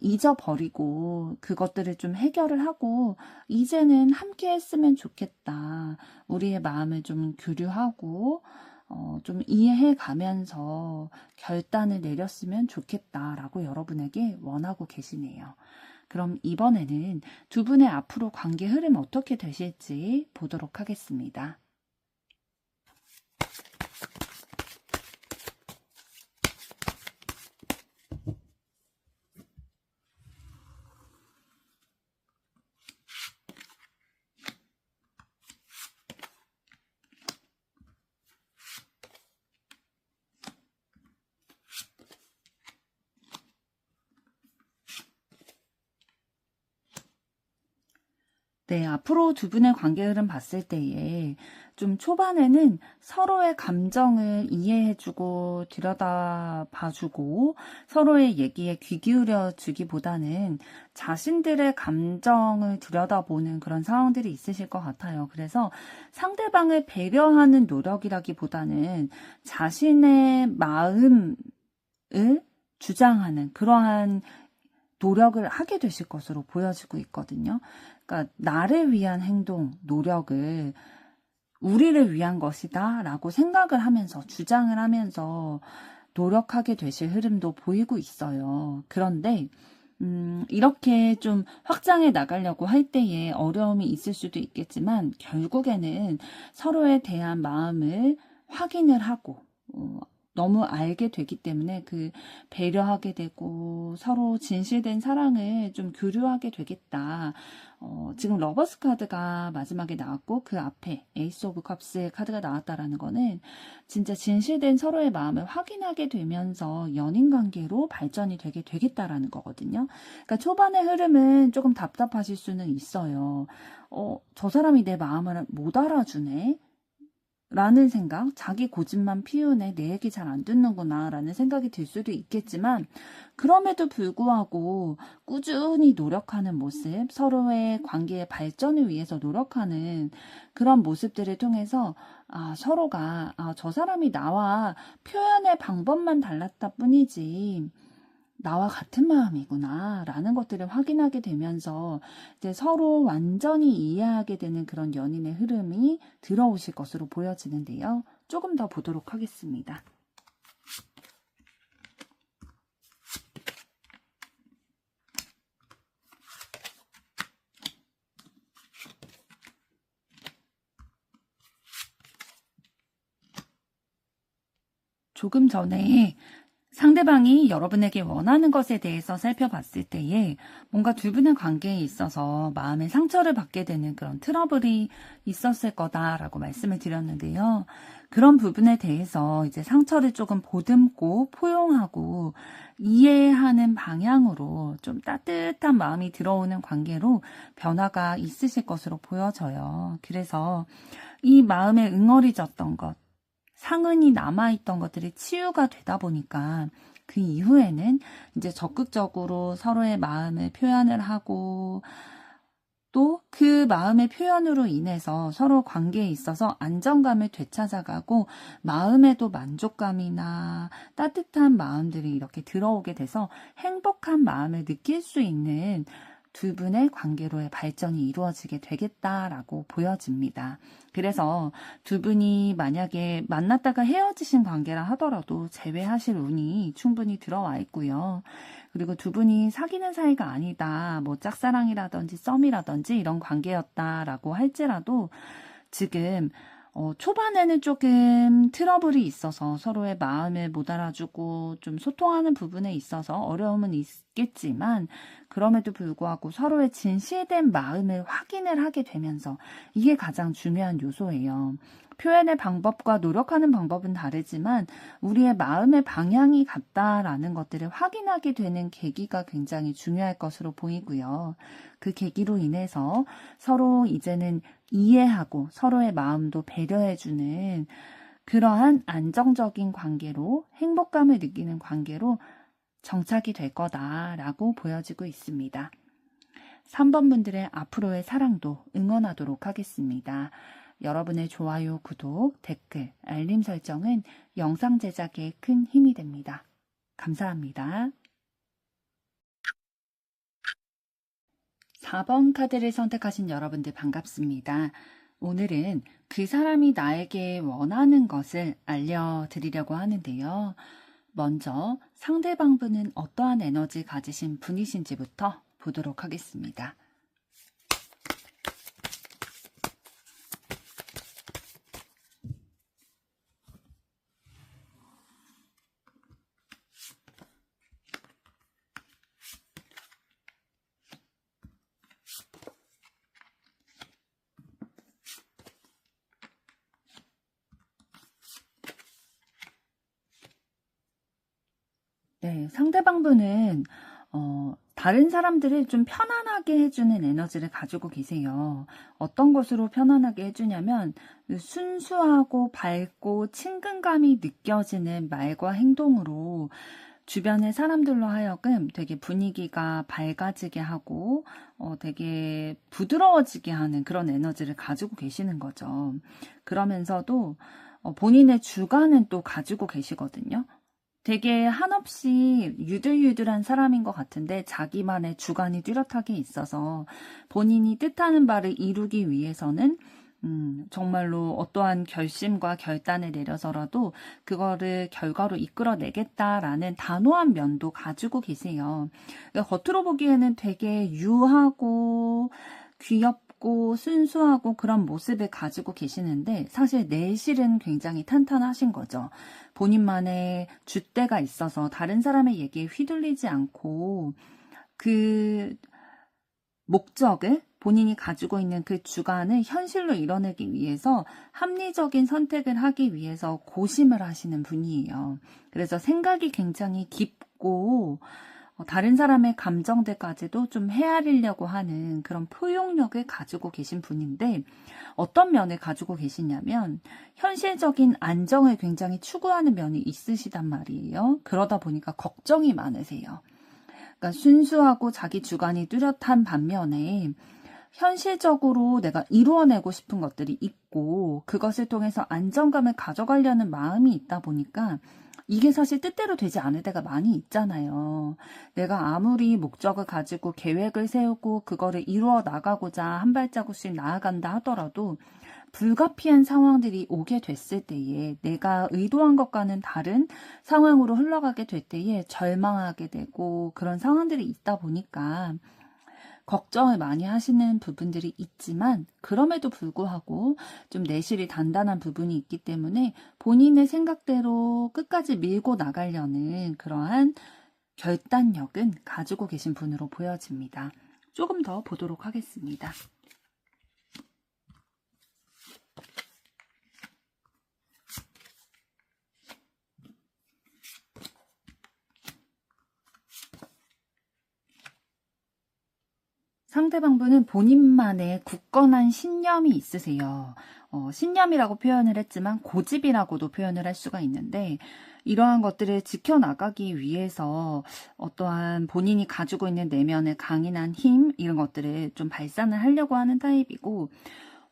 잊어버리고 그것들을 좀 해결을 하고 이제는 함께 했으면 좋겠다. 우리의 마음을 좀 교류하고 좀 이해해 가면서 결단을 내렸으면 좋겠다라고 여러분에게 원하고 계시네요. 그럼 이번에는 두 분의 앞으로 관계 흐름 어떻게 되실지 보도록 하겠습니다. 네, 앞으로 두 분의 관계 흐름 봤을 때에 좀 초반에는 서로의 감정을 이해해주고 들여다봐주고 서로의 얘기에 귀 기울여 주기보다는 자신들의 감정을 들여다보는 그런 상황들이 있으실 것 같아요. 그래서 상대방을 배려하는 노력이라기보다는 자신의 마음을 주장하는 그러한 노력을 하게 되실 것으로 보여지고 있거든요. 그러니까 나를 위한 행동, 노력을 우리를 위한 것이다 라고 생각을 하면서 주장을 하면서 노력하게 되실 흐름도 보이고 있어요. 그런데 이렇게 좀 확장해 나가려고 할 때에 어려움이 있을 수도 있겠지만 결국에는 서로에 대한 마음을 확인을 하고 너무 알게 되기 때문에 그 배려하게 되고 서로 진실된 사랑을 좀 교류하게 되겠다. 지금 러버스 카드가 마지막에 나왔고 그 앞에 에이스 오브 컵스의 카드가 나왔다라는 거는 진짜 진실된 서로의 마음을 확인하게 되면서 연인 관계로 발전이 되게 되겠다라는 거거든요. 그러니까 초반의 흐름은 조금 답답하실 수는 있어요. 저 사람이 내 마음을 못 알아주네. 라는 생각, 자기 고집만 피우네, 내 얘기 잘 안 듣는구나 라는 생각이 들 수도 있겠지만 그럼에도 불구하고 꾸준히 노력하는 모습, 서로의 관계의 발전을 위해서 노력하는 그런 모습들을 통해서 서로가 저 사람이 나와 표현의 방법만 달랐다 뿐이지 나와 같은 마음이구나 라는 것들을 확인하게 되면서 이제 서로 완전히 이해하게 되는 그런 연인의 흐름이 들어오실 것으로 보여지는데요. 조금 더 보도록 하겠습니다. 조금 전에 상대방이 여러분에게 원하는 것에 대해서 살펴봤을 때에 뭔가 두 분의 관계에 있어서 마음의 상처를 받게 되는 그런 트러블이 있었을 거다라고 말씀을 드렸는데요. 그런 부분에 대해서 이제 상처를 조금 보듬고 포용하고 이해하는 방향으로 좀 따뜻한 마음이 들어오는 관계로 변화가 있으실 것으로 보여져요. 그래서 이 마음에 응어리졌던 것, 상흔이 남아있던 것들이 치유가 되다 보니까 그 이후에는 이제 적극적으로 서로의 마음을 표현을 하고 또 그 마음의 표현으로 인해서 서로 관계에 있어서 안정감을 되찾아가고 마음에도 만족감이나 따뜻한 마음들이 이렇게 들어오게 돼서 행복한 마음을 느낄 수 있는 두 분의 관계로의 발전이 이루어지게 되겠다라고 보여집니다. 그래서 두 분이 만약에 만났다가 헤어지신 관계라 하더라도 재회하실 운이 충분히 들어와 있고요. 그리고 두 분이 사귀는 사이가 아니다, 뭐 짝사랑이라든지 썸이라든지 이런 관계였다라고 할지라도 지금 초반에는 조금 트러블이 있어서 서로의 마음을 못 알아주고 좀 소통하는 부분에 있어서 어려움은 있겠지만 그럼에도 불구하고 서로의 진실된 마음을 확인을 하게 되면서 이게 가장 중요한 요소예요. 표현의 방법과 노력하는 방법은 다르지만 우리의 마음의 방향이 같다라는 것들을 확인하게 되는 계기가 굉장히 중요할 것으로 보이고요. 그 계기로 인해서 서로 이제는 이해하고 서로의 마음도 배려해주는 그러한 안정적인 관계로 행복감을 느끼는 관계로 정착이 될 거다라고 보여지고 있습니다. 3번 분들의 앞으로의 사랑도 응원하도록 하겠습니다. 여러분의 좋아요, 구독, 댓글, 알림 설정은 영상 제작에 큰 힘이 됩니다. 감사합니다. 4번 카드를 선택하신 여러분들 반갑습니다. 오늘은 그 사람이 나에게 원하는 것을 알려드리려고 하는데요. 먼저 상대방분은 어떠한 에너지 가지신 분이신지부터 보도록 하겠습니다. 네, 상대방분은 다른 사람들을 좀 편안하게 해주는 에너지를 가지고 계세요. 어떤 것으로 편안하게 해주냐면 순수하고 밝고 친근감이 느껴지는 말과 행동으로 주변의 사람들로 하여금 되게 분위기가 밝아지게 하고 되게 부드러워지게 하는 그런 에너지를 가지고 계시는 거죠. 그러면서도 본인의 주관은 또 가지고 계시거든요. 되게 한없이 유들유들한 사람인 것 같은데 자기만의 주관이 뚜렷하게 있어서 본인이 뜻하는 바를 이루기 위해서는 정말로 어떠한 결심과 결단을 내려서라도 그거를 결과로 이끌어내겠다라는 단호한 면도 가지고 계세요. 그러니까 겉으로 보기에는 되게 유하고 귀엽고 순수하고 그런 모습을 가지고 계시는데 사실 내실은 굉장히 탄탄하신 거죠. 본인만의 줏대가 있어서 다른 사람의 얘기에 휘둘리지 않고 그 목적을 본인이 가지고 있는 그 주관을 현실로 이뤄내기 위해서 합리적인 선택을 하기 위해서 고심을 하시는 분이에요. 그래서 생각이 굉장히 깊고 다른 사람의 감정들까지도 좀 헤아리려고 하는 그런 포용력을 가지고 계신 분인데 어떤 면을 가지고 계시냐면 현실적인 안정을 굉장히 추구하는 면이 있으시단 말이에요. 그러다 보니까 걱정이 많으세요. 그러니까 순수하고 자기 주관이 뚜렷한 반면에 현실적으로 내가 이루어내고 싶은 것들이 있고 그것을 통해서 안정감을 가져가려는 마음이 있다 보니까 이게 사실 뜻대로 되지 않을 때가 많이 있잖아요. 내가 아무리 목적을 가지고 계획을 세우고 그거를 이루어 나가고자 한 발자국씩 나아간다 하더라도 불가피한 상황들이 오게 됐을 때에 내가 의도한 것과는 다른 상황으로 흘러가게 될 때에 절망하게 되고 그런 상황들이 있다 보니까 걱정을 많이 하시는 부분들이 있지만 그럼에도 불구하고 좀 내실이 단단한 부분이 있기 때문에 본인의 생각대로 끝까지 밀고 나가려는 그러한 결단력은 가지고 계신 분으로 보여집니다. 조금 더 보도록 하겠습니다. 상대방분은 본인만의 굳건한 신념이 있으세요. 신념이라고 표현을 했지만 고집이라고도 표현을 할 수가 있는데 이러한 것들을 지켜나가기 위해서 어떠한 본인이 가지고 있는 내면의 강인한 힘 이런 것들을 좀 발산을 하려고 하는 타입이고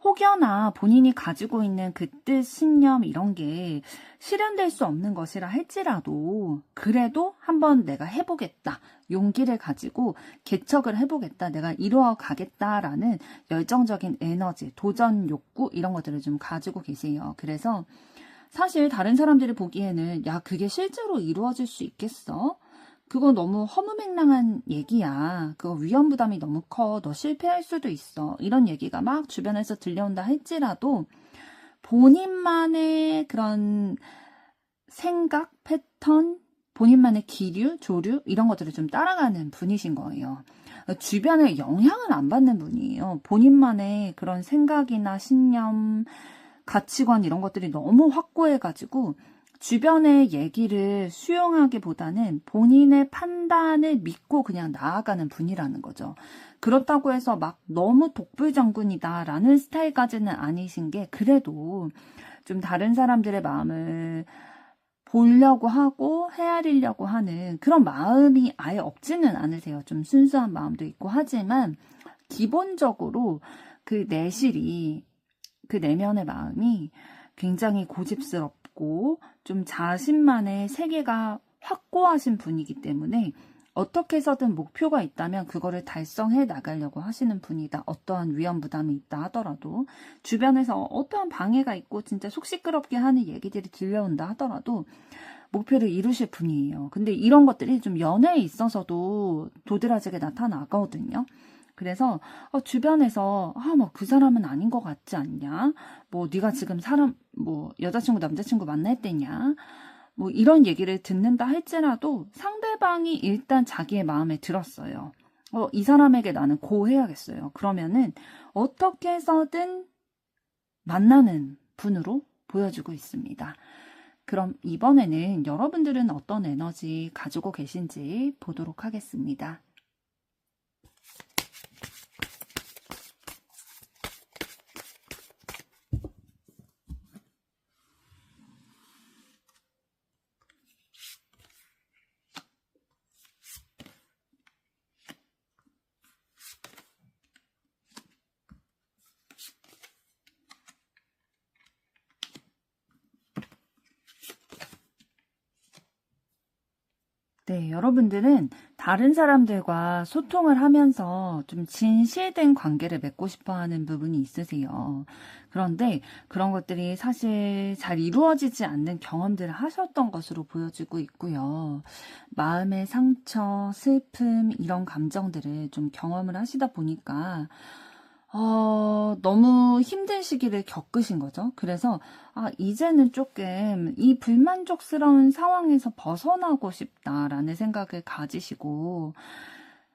혹여나 본인이 가지고 있는 그 뜻, 신념 이런 게 실현될 수 없는 것이라 할지라도 그래도 한번 내가 해보겠다. 용기를 가지고 개척을 해보겠다. 내가 이루어 가겠다라는 열정적인 에너지, 도전 욕구 이런 것들을 좀 가지고 계세요. 그래서 사실 다른 사람들이 보기에는 야, 그게 실제로 이루어질 수 있겠어? 그거 너무 허무맹랑한 얘기야. 그거 위험 부담이 너무 커. 너 실패할 수도 있어. 이런 얘기가 막 주변에서 들려온다 할지라도 본인만의 그런 생각, 패턴, 본인만의 기류, 조류 이런 것들을 좀 따라가는 분이신 거예요. 주변에 영향을 안 받는 분이에요. 본인만의 그런 생각이나 신념, 가치관 이런 것들이 너무 확고해가지고 주변의 얘기를 수용하기보다는 본인의 판단을 믿고 그냥 나아가는 분이라는 거죠. 그렇다고 해서 막 너무 독불장군이다라는 스타일까지는 아니신 게 그래도 좀 다른 사람들의 마음을 보려고 하고 헤아리려고 하는 그런 마음이 아예 없지는 않으세요. 좀 순수한 마음도 있고 하지만 기본적으로 그 내실이 그 내면의 마음이 굉장히 고집스럽고 좀 자신만의 세계가 확고하신 분이기 때문에 어떻게 해서든 목표가 있다면 그거를 달성해 나가려고 하시는 분이다. 어떠한 위험 부담이 있다 하더라도 주변에서 어떠한 방해가 있고 진짜 속 시끄럽게 하는 얘기들이 들려온다 하더라도 목표를 이루실 분이에요. 근데 이런 것들이 좀 연애에 있어서도 도드라지게 나타나거든요. 그래서 주변에서 뭐 그 사람은 아닌 것 같지 않냐? 뭐 네가 지금 사람 뭐 여자친구 남자친구 만날 때냐? 뭐 이런 얘기를 듣는다 할지라도 상대방이 일단 자기의 마음에 들었어요. 이 사람에게 나는 고해야겠어요. 그러면은 어떻게 해서든 만나는 분으로 보여주고 있습니다. 그럼 이번에는 여러분들은 어떤 에너지 가지고 계신지 보도록 하겠습니다. 네, 여러분들은 다른 사람들과 소통을 하면서 좀 진실된 관계를 맺고 싶어 하는 부분이 있으세요. 그런데 그런 것들이 사실 잘 이루어지지 않는 경험들을 하셨던 것으로 보여지고 있고요. 마음의 상처, 슬픔, 이런 감정들을 좀 경험을 하시다 보니까 너무 힘든 시기를 겪으신 거죠. 그래서, 이제는 조금 이 불만족스러운 상황에서 벗어나고 싶다라는 생각을 가지시고,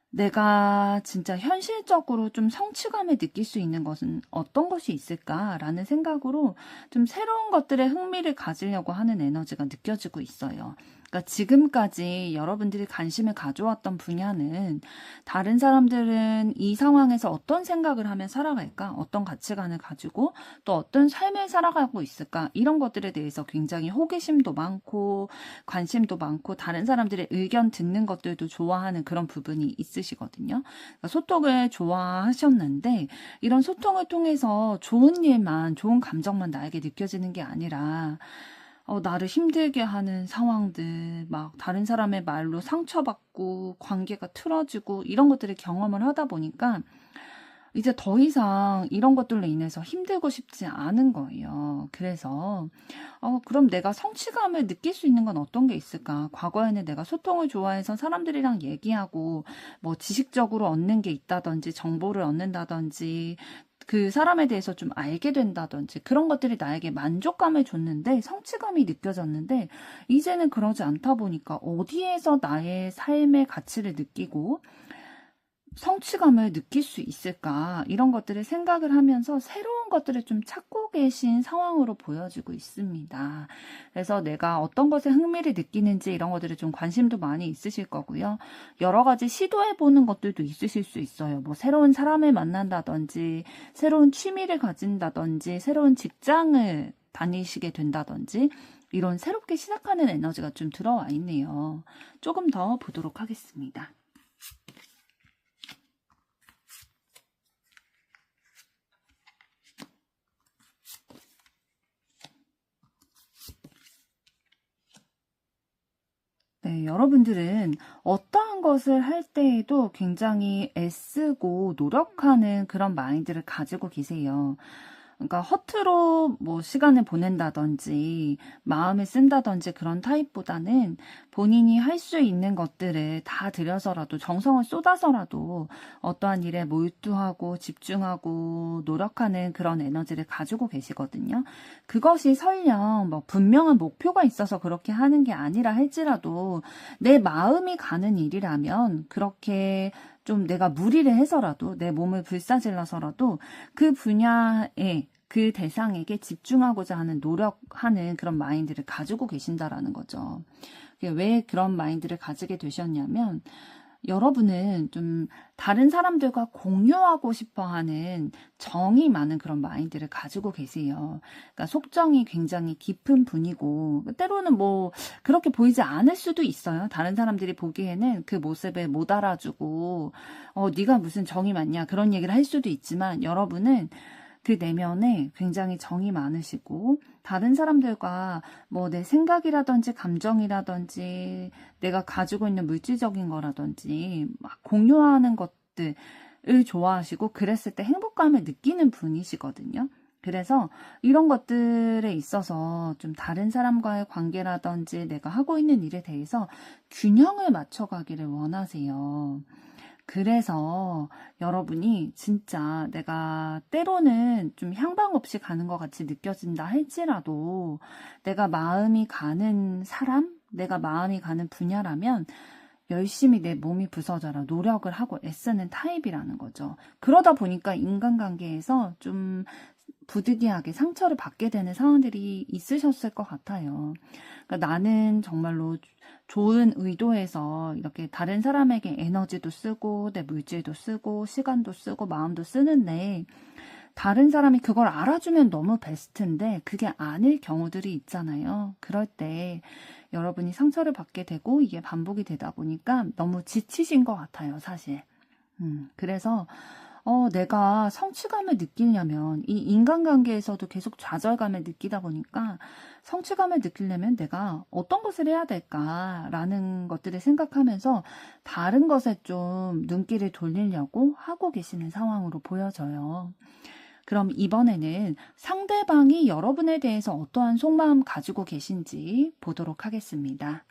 내가 진짜 현실적으로 좀 성취감을 느낄 수 있는 것은 어떤 것이 있을까라는 생각으로 좀 새로운 것들에 흥미를 가지려고 하는 에너지가 느껴지고 있어요. 그러니까 지금까지 여러분들이 관심을 가져왔던 분야는 다른 사람들은 이 상황에서 어떤 생각을 하면 살아갈까? 어떤 가치관을 가지고 또 어떤 삶을 살아가고 있을까? 이런 것들에 대해서 굉장히 호기심도 많고 관심도 많고 다른 사람들의 의견 듣는 것들도 좋아하는 그런 부분이 있으시거든요. 그러니까 소통을 좋아하셨는데 이런 소통을 통해서 좋은 일만, 좋은 감정만 나에게 느껴지는 게 아니라 나를 힘들게 하는 상황들, 막 다른 사람의 말로 상처받고 관계가 틀어지고 이런 것들을 경험을 하다 보니까 이제 더 이상 이런 것들로 인해서 힘들고 싶지 않은 거예요. 그래서 그럼 내가 성취감을 느낄 수 있는 건 어떤 게 있을까? 과거에는 내가 소통을 좋아해서 사람들이랑 얘기하고 뭐 지식적으로 얻는 게 있다든지 정보를 얻는다든지 그 사람에 대해서 좀 알게 된다든지 그런 것들이 나에게 만족감을 줬는데 성취감이 느껴졌는데 이제는 그러지 않다 보니까 어디에서 나의 삶의 가치를 느끼고 성취감을 느낄 수 있을까 이런 것들을 생각을 하면서 새로운 것들을 좀 찾고 계신 상황으로 보여지고 있습니다. 그래서 내가 어떤 것에 흥미를 느끼는지 이런 것들을 좀 관심도 많이 있으실 거고요. 여러 가지 시도해보는 것들도 있으실 수 있어요. 뭐 새로운 사람을 만난다든지 새로운 취미를 가진다든지 새로운 직장을 다니시게 된다든지 이런 새롭게 시작하는 에너지가 좀 들어와 있네요. 조금 더 보도록 하겠습니다. 네, 여러분들은 어떠한 것을 할 때에도 굉장히 애쓰고 노력하는 그런 마인드를 가지고 계세요. 그러니까 허투루 뭐 시간을 보낸다든지 마음을 쓴다든지 그런 타입보다는 본인이 할 수 있는 것들을 다 들여서라도 정성을 쏟아서라도 어떠한 일에 몰두하고 집중하고 노력하는 그런 에너지를 가지고 계시거든요. 그것이 설령 뭐 분명한 목표가 있어서 그렇게 하는 게 아니라 할지라도 내 마음이 가는 일이라면 그렇게 좀 내가 무리를 해서라도 내 몸을 불사질러서라도 그 분야에 그 대상에게 집중하고자 하는 노력하는 그런 마인드를 가지고 계신다라는 거죠. 왜 그런 마인드를 가지게 되셨냐면 여러분은 좀 다른 사람들과 공유하고 싶어 하는 정이 많은 그런 마인드를 가지고 계세요. 그러니까 속정이 굉장히 깊은 분이고, 때로는 뭐, 그렇게 보이지 않을 수도 있어요. 다른 사람들이 보기에는 그 모습을 못 알아주고, 네가 무슨 정이 많냐, 그런 얘기를 할 수도 있지만, 여러분은 그 내면에 굉장히 정이 많으시고 다른 사람들과 뭐 내 생각이라든지 감정이라든지 내가 가지고 있는 물질적인 거라든지 막 공유하는 것들을 좋아하시고 그랬을 때 행복감을 느끼는 분이시거든요. 그래서 이런 것들에 있어서 좀 다른 사람과의 관계라든지 내가 하고 있는 일에 대해서 균형을 맞춰가기를 원하세요. 그래서 여러분이 진짜 내가 때로는 좀 향방 없이 가는 것 같이 느껴진다 할지라도 내가 마음이 가는 사람, 내가 마음이 가는 분야라면 열심히 내 몸이 부서져라 노력을 하고 애쓰는 타입이라는 거죠. 그러다 보니까 인간관계에서 좀 부득이하게 상처를 받게 되는 상황들이 있으셨을 것 같아요. 그러니까 나는 정말로 좋은 의도에서 이렇게 다른 사람에게 에너지도 쓰고 내 물질도 쓰고 시간도 쓰고 마음도 쓰는데 다른 사람이 그걸 알아주면 너무 베스트인데 그게 아닐 경우들이 있잖아요. 그럴 때 여러분이 상처를 받게 되고 이게 반복이 되다 보니까 너무 지치신 것 같아요, 사실. 그래서 내가 성취감을 느끼려면 이 인간관계에서도 계속 좌절감을 느끼다 보니까 성취감을 느끼려면 내가 어떤 것을 해야 될까라는 것들을 생각하면서 다른 것에 좀 눈길을 돌리려고 하고 계시는 상황으로 보여져요. 그럼 이번에는 상대방이 여러분에 대해서 어떠한 속마음 가지고 계신지 보도록 하겠습니다.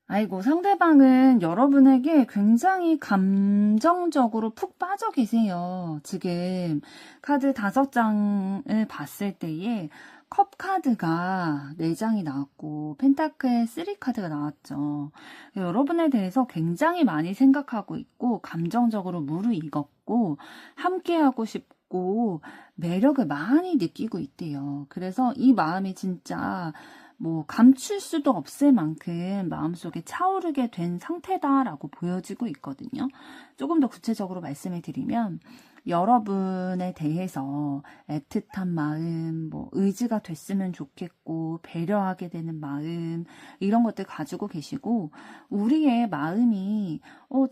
아이고, 상대방은 여러분에게 굉장히 감정적으로 푹 빠져 계세요. 지금 카드 5장을 봤을 때에 컵 카드가 4장이 나왔고 펜타클 3 카드가 나왔죠. 여러분에 대해서 굉장히 많이 생각하고 있고 감정적으로 무르익었고 함께하고 싶고 매력을 많이 느끼고 있대요. 그래서 이 마음이 진짜 뭐 감출 수도 없을 만큼 마음속에 차오르게 된 상태다라고 보여지고 있거든요. 조금 더 구체적으로 말씀을 드리면 여러분에 대해서 애틋한 마음, 뭐 의지가 됐으면 좋겠고 배려하게 되는 마음 이런 것들 가지고 계시고 우리의 마음이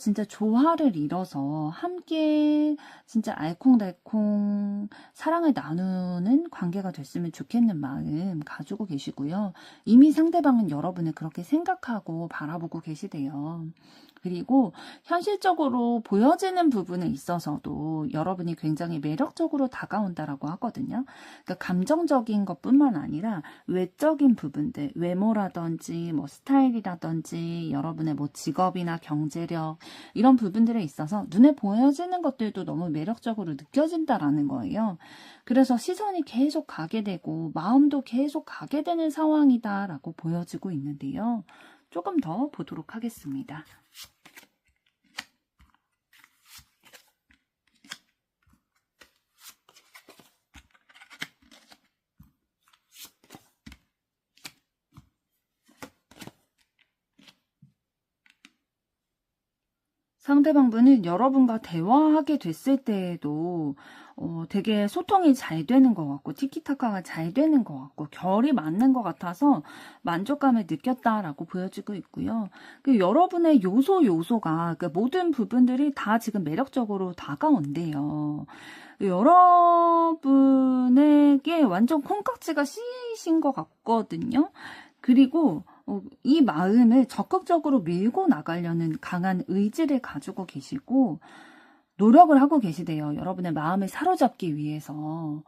진짜 조화를 이뤄서 함께 진짜 알콩달콩 사랑을 나누는 관계가 됐으면 좋겠는 마음 가지고 계시고요. 이미 상대방은 여러분을 그렇게 생각하고 바라보고 계시대요. 그리고 현실적으로 보여지는 부분에 있어서도 여러분이 굉장히 매력적으로 다가온다라고 하거든요. 그러니까 감정적인 것뿐만 아니라 외적인 부분들, 외모라든지 뭐 스타일이라든지 여러분의 뭐 직업이나 경제력 이런 부분들에 있어서 눈에 보여지는 것들도 너무 매력적으로 느껴진다라는 거예요. 그래서 시선이 계속 가게 되고 마음도 계속 가게 되는 상황이다라고 보여지고 있는데요. 조금 더 보도록 하겠습니다. 상대방 분은 여러분과 대화하게 됐을 때에도 되게 소통이 잘 되는 것 같고 티키타카가 잘 되는 것 같고 결이 맞는 것 같아서 만족감을 느꼈다라고 보여지고 있고요. 여러분의 요소가 그 모든 부분들이 다 지금 매력적으로 다가온대요. 여러분에게 완전 콩깍지가 씌이신 것 같거든요. 그리고 이 마음을 적극적으로 밀고 나가려는 강한 의지를 가지고 계시고 노력을 하고 계시대요. 여러분의 마음을 사로잡기 위해서.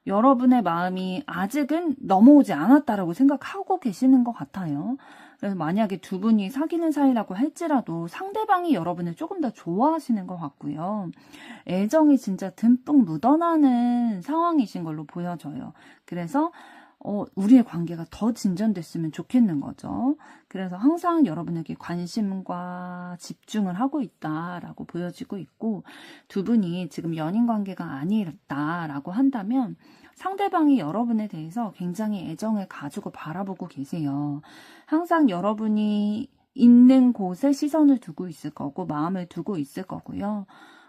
여러분의 마음이 아직은 넘어오지 않았다라고 생각하고 계시는 것 같아요. 그래서 만약에 두 분이 사귀는 사이라고 할지라도 상대방이 여러분을 조금 더 좋아하시는 것 같고요. 애정이 진짜 듬뿍 묻어나는 상황이신 걸로 보여져요. 그래서 우리의 관계가 더 진전됐으면 좋겠는 거죠. 그래서 항상 여러분에게 관심과 집중을 하고 있다라고 보여지고 있고 두 분이 지금 연인 관계가 아니다라고 한다면 상대방이 여러분에 대해서 굉장히 애정을 가지고 바라보고 계세요. 항상 여러분이 있는 곳에 시선을 두고 있을 거고 마음을 두고 있을 거고요.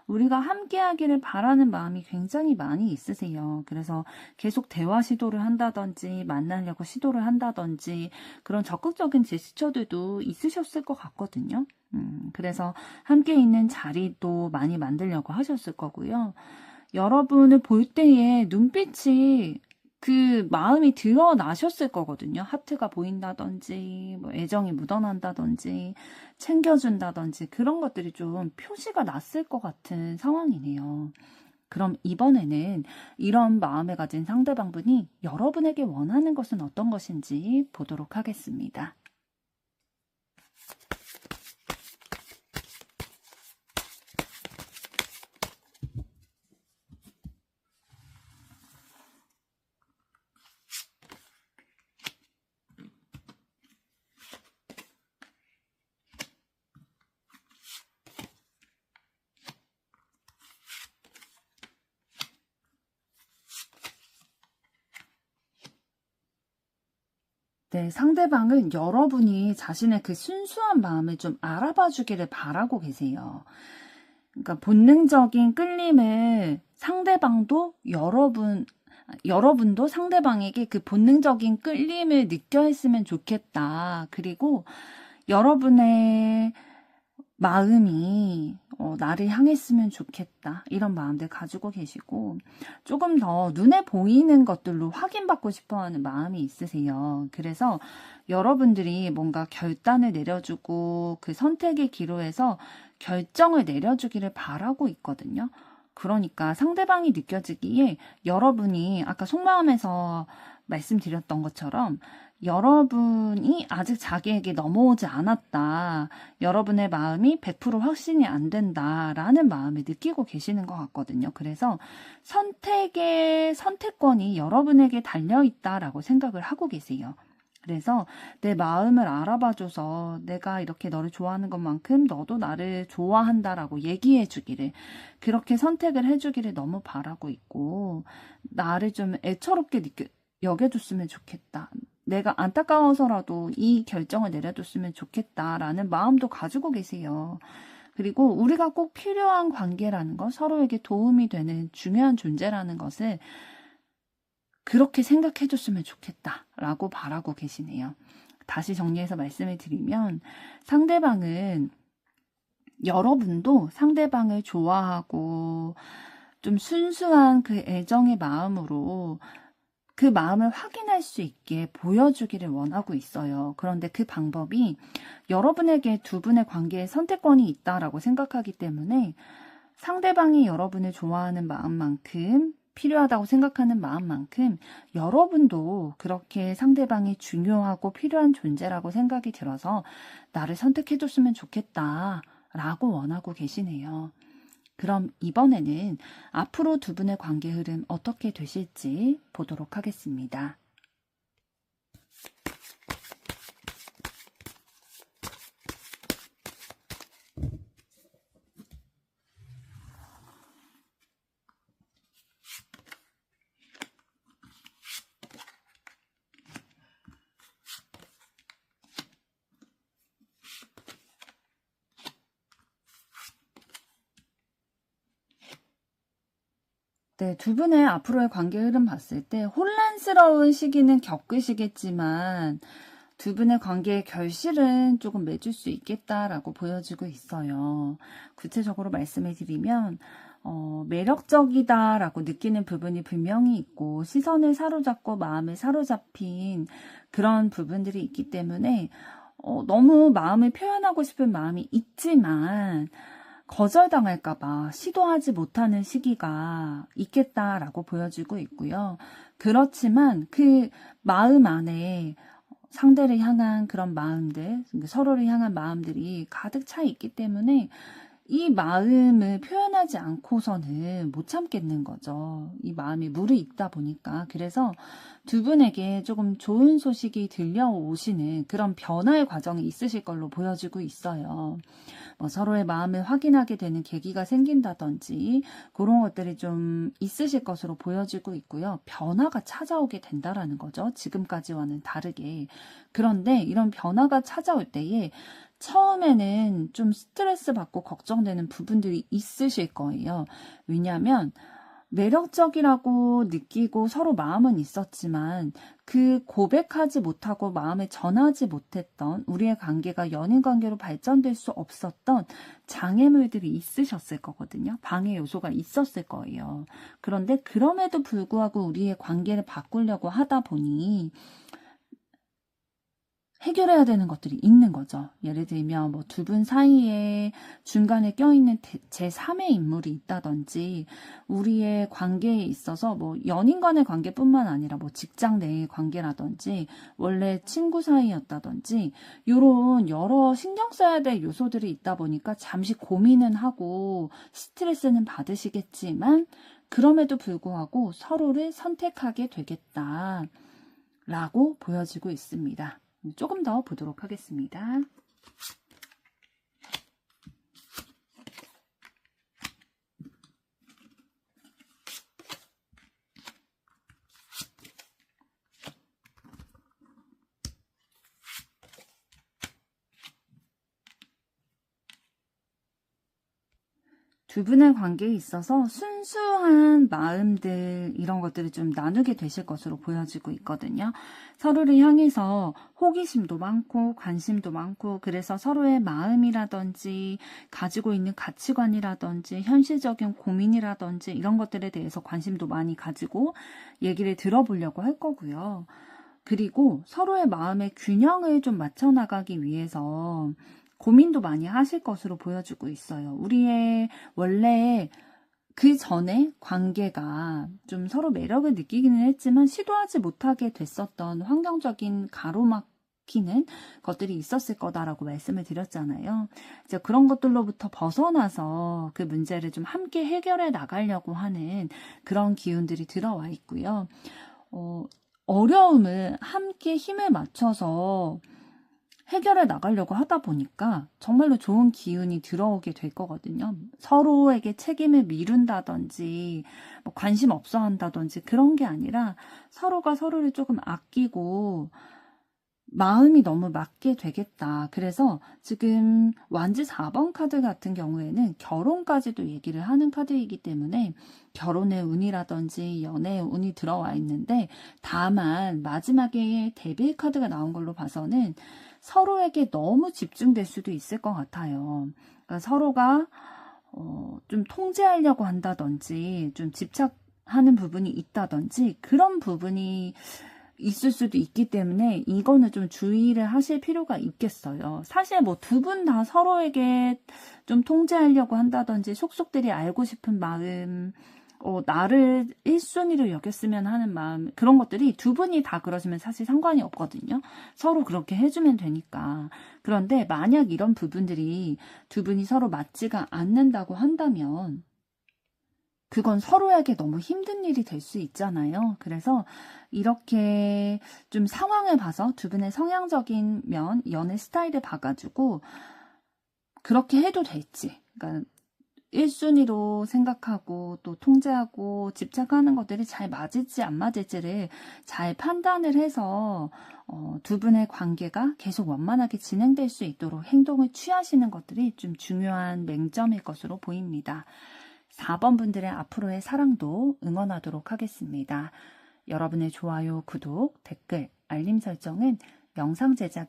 우리가 함께하기를 바라는 마음이 굉장히 많이 있으세요. 그래서 계속 대화 시도를 한다든지 만나려고 시도를 한다든지 그런 적극적인 제스처들도 있으셨을 것 같거든요. 그래서 함께 있는 자리도 많이 만들려고 하셨을 거고요. 여러분을 볼 때에 눈빛이 그 마음이 드러나셨을 거거든요. 하트가 보인다든지 뭐 애정이 묻어난다든지 챙겨준다든지 그런 것들이 좀 표시가 났을 것 같은 상황이네요. 그럼 이번에는 이런 마음을 가진 상대방분이 여러분에게 원하는 것은 어떤 것인지 보도록 하겠습니다. 네, 상대방은 여러분이 자신의 그 순수한 마음을 좀 알아봐 주기를 바라고 계세요. 그러니까 본능적인 끌림을 상대방도 여러분도 상대방에게 그 본능적인 끌림을 느껴 했으면 좋겠다. 그리고 여러분의 마음이 나를 향했으면 좋겠다. 이런 마음들 가지고 계시고 조금 더 눈에 보이는 것들로 확인받고 싶어하는 마음이 있으세요. 그래서 여러분들이 뭔가 결단을 내려주고 그 선택의 기로에서 결정을 내려주기를 바라고 있거든요. 그러니까 상대방이 느껴지기에 여러분이 아까 속마음에서 말씀드렸던 것처럼 여러분이 아직 자기에게 넘어오지 않았다. 여러분의 마음이 100% 확신이 안 된다라는 마음을 느끼고 계시는 것 같거든요. 그래서 선택의 선택권이 여러분에게 달려있다라고 생각을 하고 계세요. 그래서 내 마음을 알아봐줘서 내가 이렇게 너를 좋아하는 것만큼 너도 나를 좋아한다라고 얘기해 주기를 그렇게 선택을 해주기를 너무 바라고 있고 나를 좀 애처롭게 여겨줬으면 좋겠다. 내가 안타까워서라도 이 결정을 내려줬으면 좋겠다라는 마음도 가지고 계세요. 그리고 우리가 꼭 필요한 관계라는 것, 서로에게 도움이 되는 중요한 존재라는 것을 그렇게 생각해줬으면 좋겠다라고 바라고 계시네요. 다시 정리해서 말씀을 드리면 상대방은 여러분도 상대방을 좋아하고 좀 순수한 그 애정의 마음으로 그 마음을 확인할 수 있게 보여주기를 원하고 있어요. 그런데 그 방법이 여러분에게 두 분의 관계에 선택권이 있다라고 생각하기 때문에 상대방이 여러분을 좋아하는 마음만큼 필요하다고 생각하는 마음만큼 여러분도 그렇게 상대방이 중요하고 필요한 존재라고 생각이 들어서 나를 선택해줬으면 좋겠다라고 원하고 계시네요. 그럼 이번에는 앞으로 두 분의 관계 흐름 어떻게 되실지 보도록 하겠습니다. 네, 두 분의 앞으로의 관계 흐름 봤을 때 혼란스러운 시기는 겪으시겠지만 두 분의 관계의 결실은 조금 맺을 수 있겠다라고 보여지고 있어요. 구체적으로 말씀을 드리면 매력적이다라고 느끼는 부분이 분명히 있고 시선을 사로잡고 마음을 사로잡힌 그런 부분들이 있기 때문에 너무 마음을 표현하고 싶은 마음이 있지만 거절당할까봐 시도하지 못하는 시기가 있겠다라고 보여지고 있고요. 그렇지만 그 마음 안에 상대를 향한 그런 마음들, 서로를 향한 마음들이 가득 차 있기 때문에 이 마음을 표현하지 않고서는 못 참겠는 거죠. 이 마음이 무르익다 보니까. 그래서 두 분에게 조금 좋은 소식이 들려오시는 그런 변화의 과정이 있으실 걸로 보여지고 있어요. 서로의 마음을 확인하게 되는 계기가 생긴다든지 그런 것들이 좀 있으실 것으로 보여지고 있고요. 변화가 찾아오게 된다라는 거죠. 지금까지와는 다르게. 그런데 이런 변화가 찾아올 때에 처음에는 좀 스트레스 받고 걱정되는 부분들이 있으실 거예요. 왜냐하면 매력적이라고 느끼고 서로 마음은 있었지만 그 고백하지 못하고 마음을 전하지 못했던 우리의 관계가 연인 관계로 발전될 수 없었던 장애물들이 있으셨을 거거든요. 방해 요소가 있었을 거예요. 그런데 그럼에도 불구하고 우리의 관계를 바꾸려고 하다 보니 해결해야 되는 것들이 있는 거죠. 예를 들면 뭐 두 분 사이에 중간에 껴있는 제3의 인물이 있다든지 우리의 관계에 있어서 뭐 연인 간의 관계뿐만 아니라 뭐 직장 내의 관계라든지 원래 친구 사이였다든지 이런 여러 신경 써야 될 요소들이 있다 보니까 잠시 고민은 하고 스트레스는 받으시겠지만 그럼에도 불구하고 서로를 선택하게 되겠다라고 보여지고 있습니다. 조금 더 보도록 하겠습니다. 두 분의 관계에 있어서 순수한 마음들 이런 것들을 좀 나누게 되실 것으로 보여지고 있거든요. 서로를 향해서 호기심도 많고 관심도 많고 그래서 서로의 마음이라든지 가지고 있는 가치관이라든지 현실적인 고민이라든지 이런 것들에 대해서 관심도 많이 가지고 얘기를 들어보려고 할 거고요. 그리고 서로의 마음의 균형을 좀 맞춰 나가기 위해서 고민도 많이 하실 것으로 보여지고 있어요. 우리의 원래 그 전에 관계가 좀 서로 매력을 느끼기는 했지만 시도하지 못하게 됐었던 환경적인 가로막히는 것들이 있었을 거다라고 말씀을 드렸잖아요. 이제 그런 것들로부터 벗어나서 그 문제를 좀 함께 해결해 나가려고 하는 그런 기운들이 들어와 있고요. 어려움을 함께 힘을 맞춰서 해결해 나가려고 하다 보니까 정말로 좋은 기운이 들어오게 될 거거든요. 서로에게 책임을 미룬다든지 뭐 관심 없어 한다든지 그런 게 아니라 서로가 서로를 조금 아끼고 마음이 너무 맞게 되겠다. 그래서 지금 완지 4번 카드 같은 경우에는 결혼까지도 얘기를 하는 카드이기 때문에 결혼의 운이라든지 연애의 운이 들어와 있는데 다만 마지막에 데빌 카드가 나온 걸로 봐서는 서로에게 너무 집중될 수도 있을 것 같아요. 그러니까 서로가 좀 통제하려고 한다든지 좀 집착하는 부분이 있다든지 그런 부분이 있을 수도 있기 때문에 이거는 좀 주의를 하실 필요가 있겠어요. 사실 뭐 두 분 다 서로에게 좀 통제하려고 한다든지 속속들이 알고 싶은 마음, 나를 1순위로 여겼으면 하는 마음 그런 것들이 두 분이 다 그러시면 사실 상관이 없거든요. 서로 그렇게 해주면 되니까. 그런데 만약 이런 부분들이 두 분이 서로 맞지가 않는다고 한다면 그건 서로에게 너무 힘든 일이 될 수 있잖아요. 그래서 이렇게 좀 상황을 봐서 두 분의 성향적인 면, 연애 스타일을 봐가지고 그렇게 해도 될지. 그러니까 1순위로 생각하고 또 통제하고 집착하는 것들이 잘 맞을지 안 맞을지를 잘 판단을 해서 두 분의 관계가 계속 원만하게 진행될 수 있도록 행동을 취하시는 것들이 좀 중요한 맹점일 것으로 보입니다. 4번 분들의 앞으로의 사랑도 응원하도록 하겠습니다. 여러분의 좋아요, 구독, 댓글, 알림 설정은 영상 제작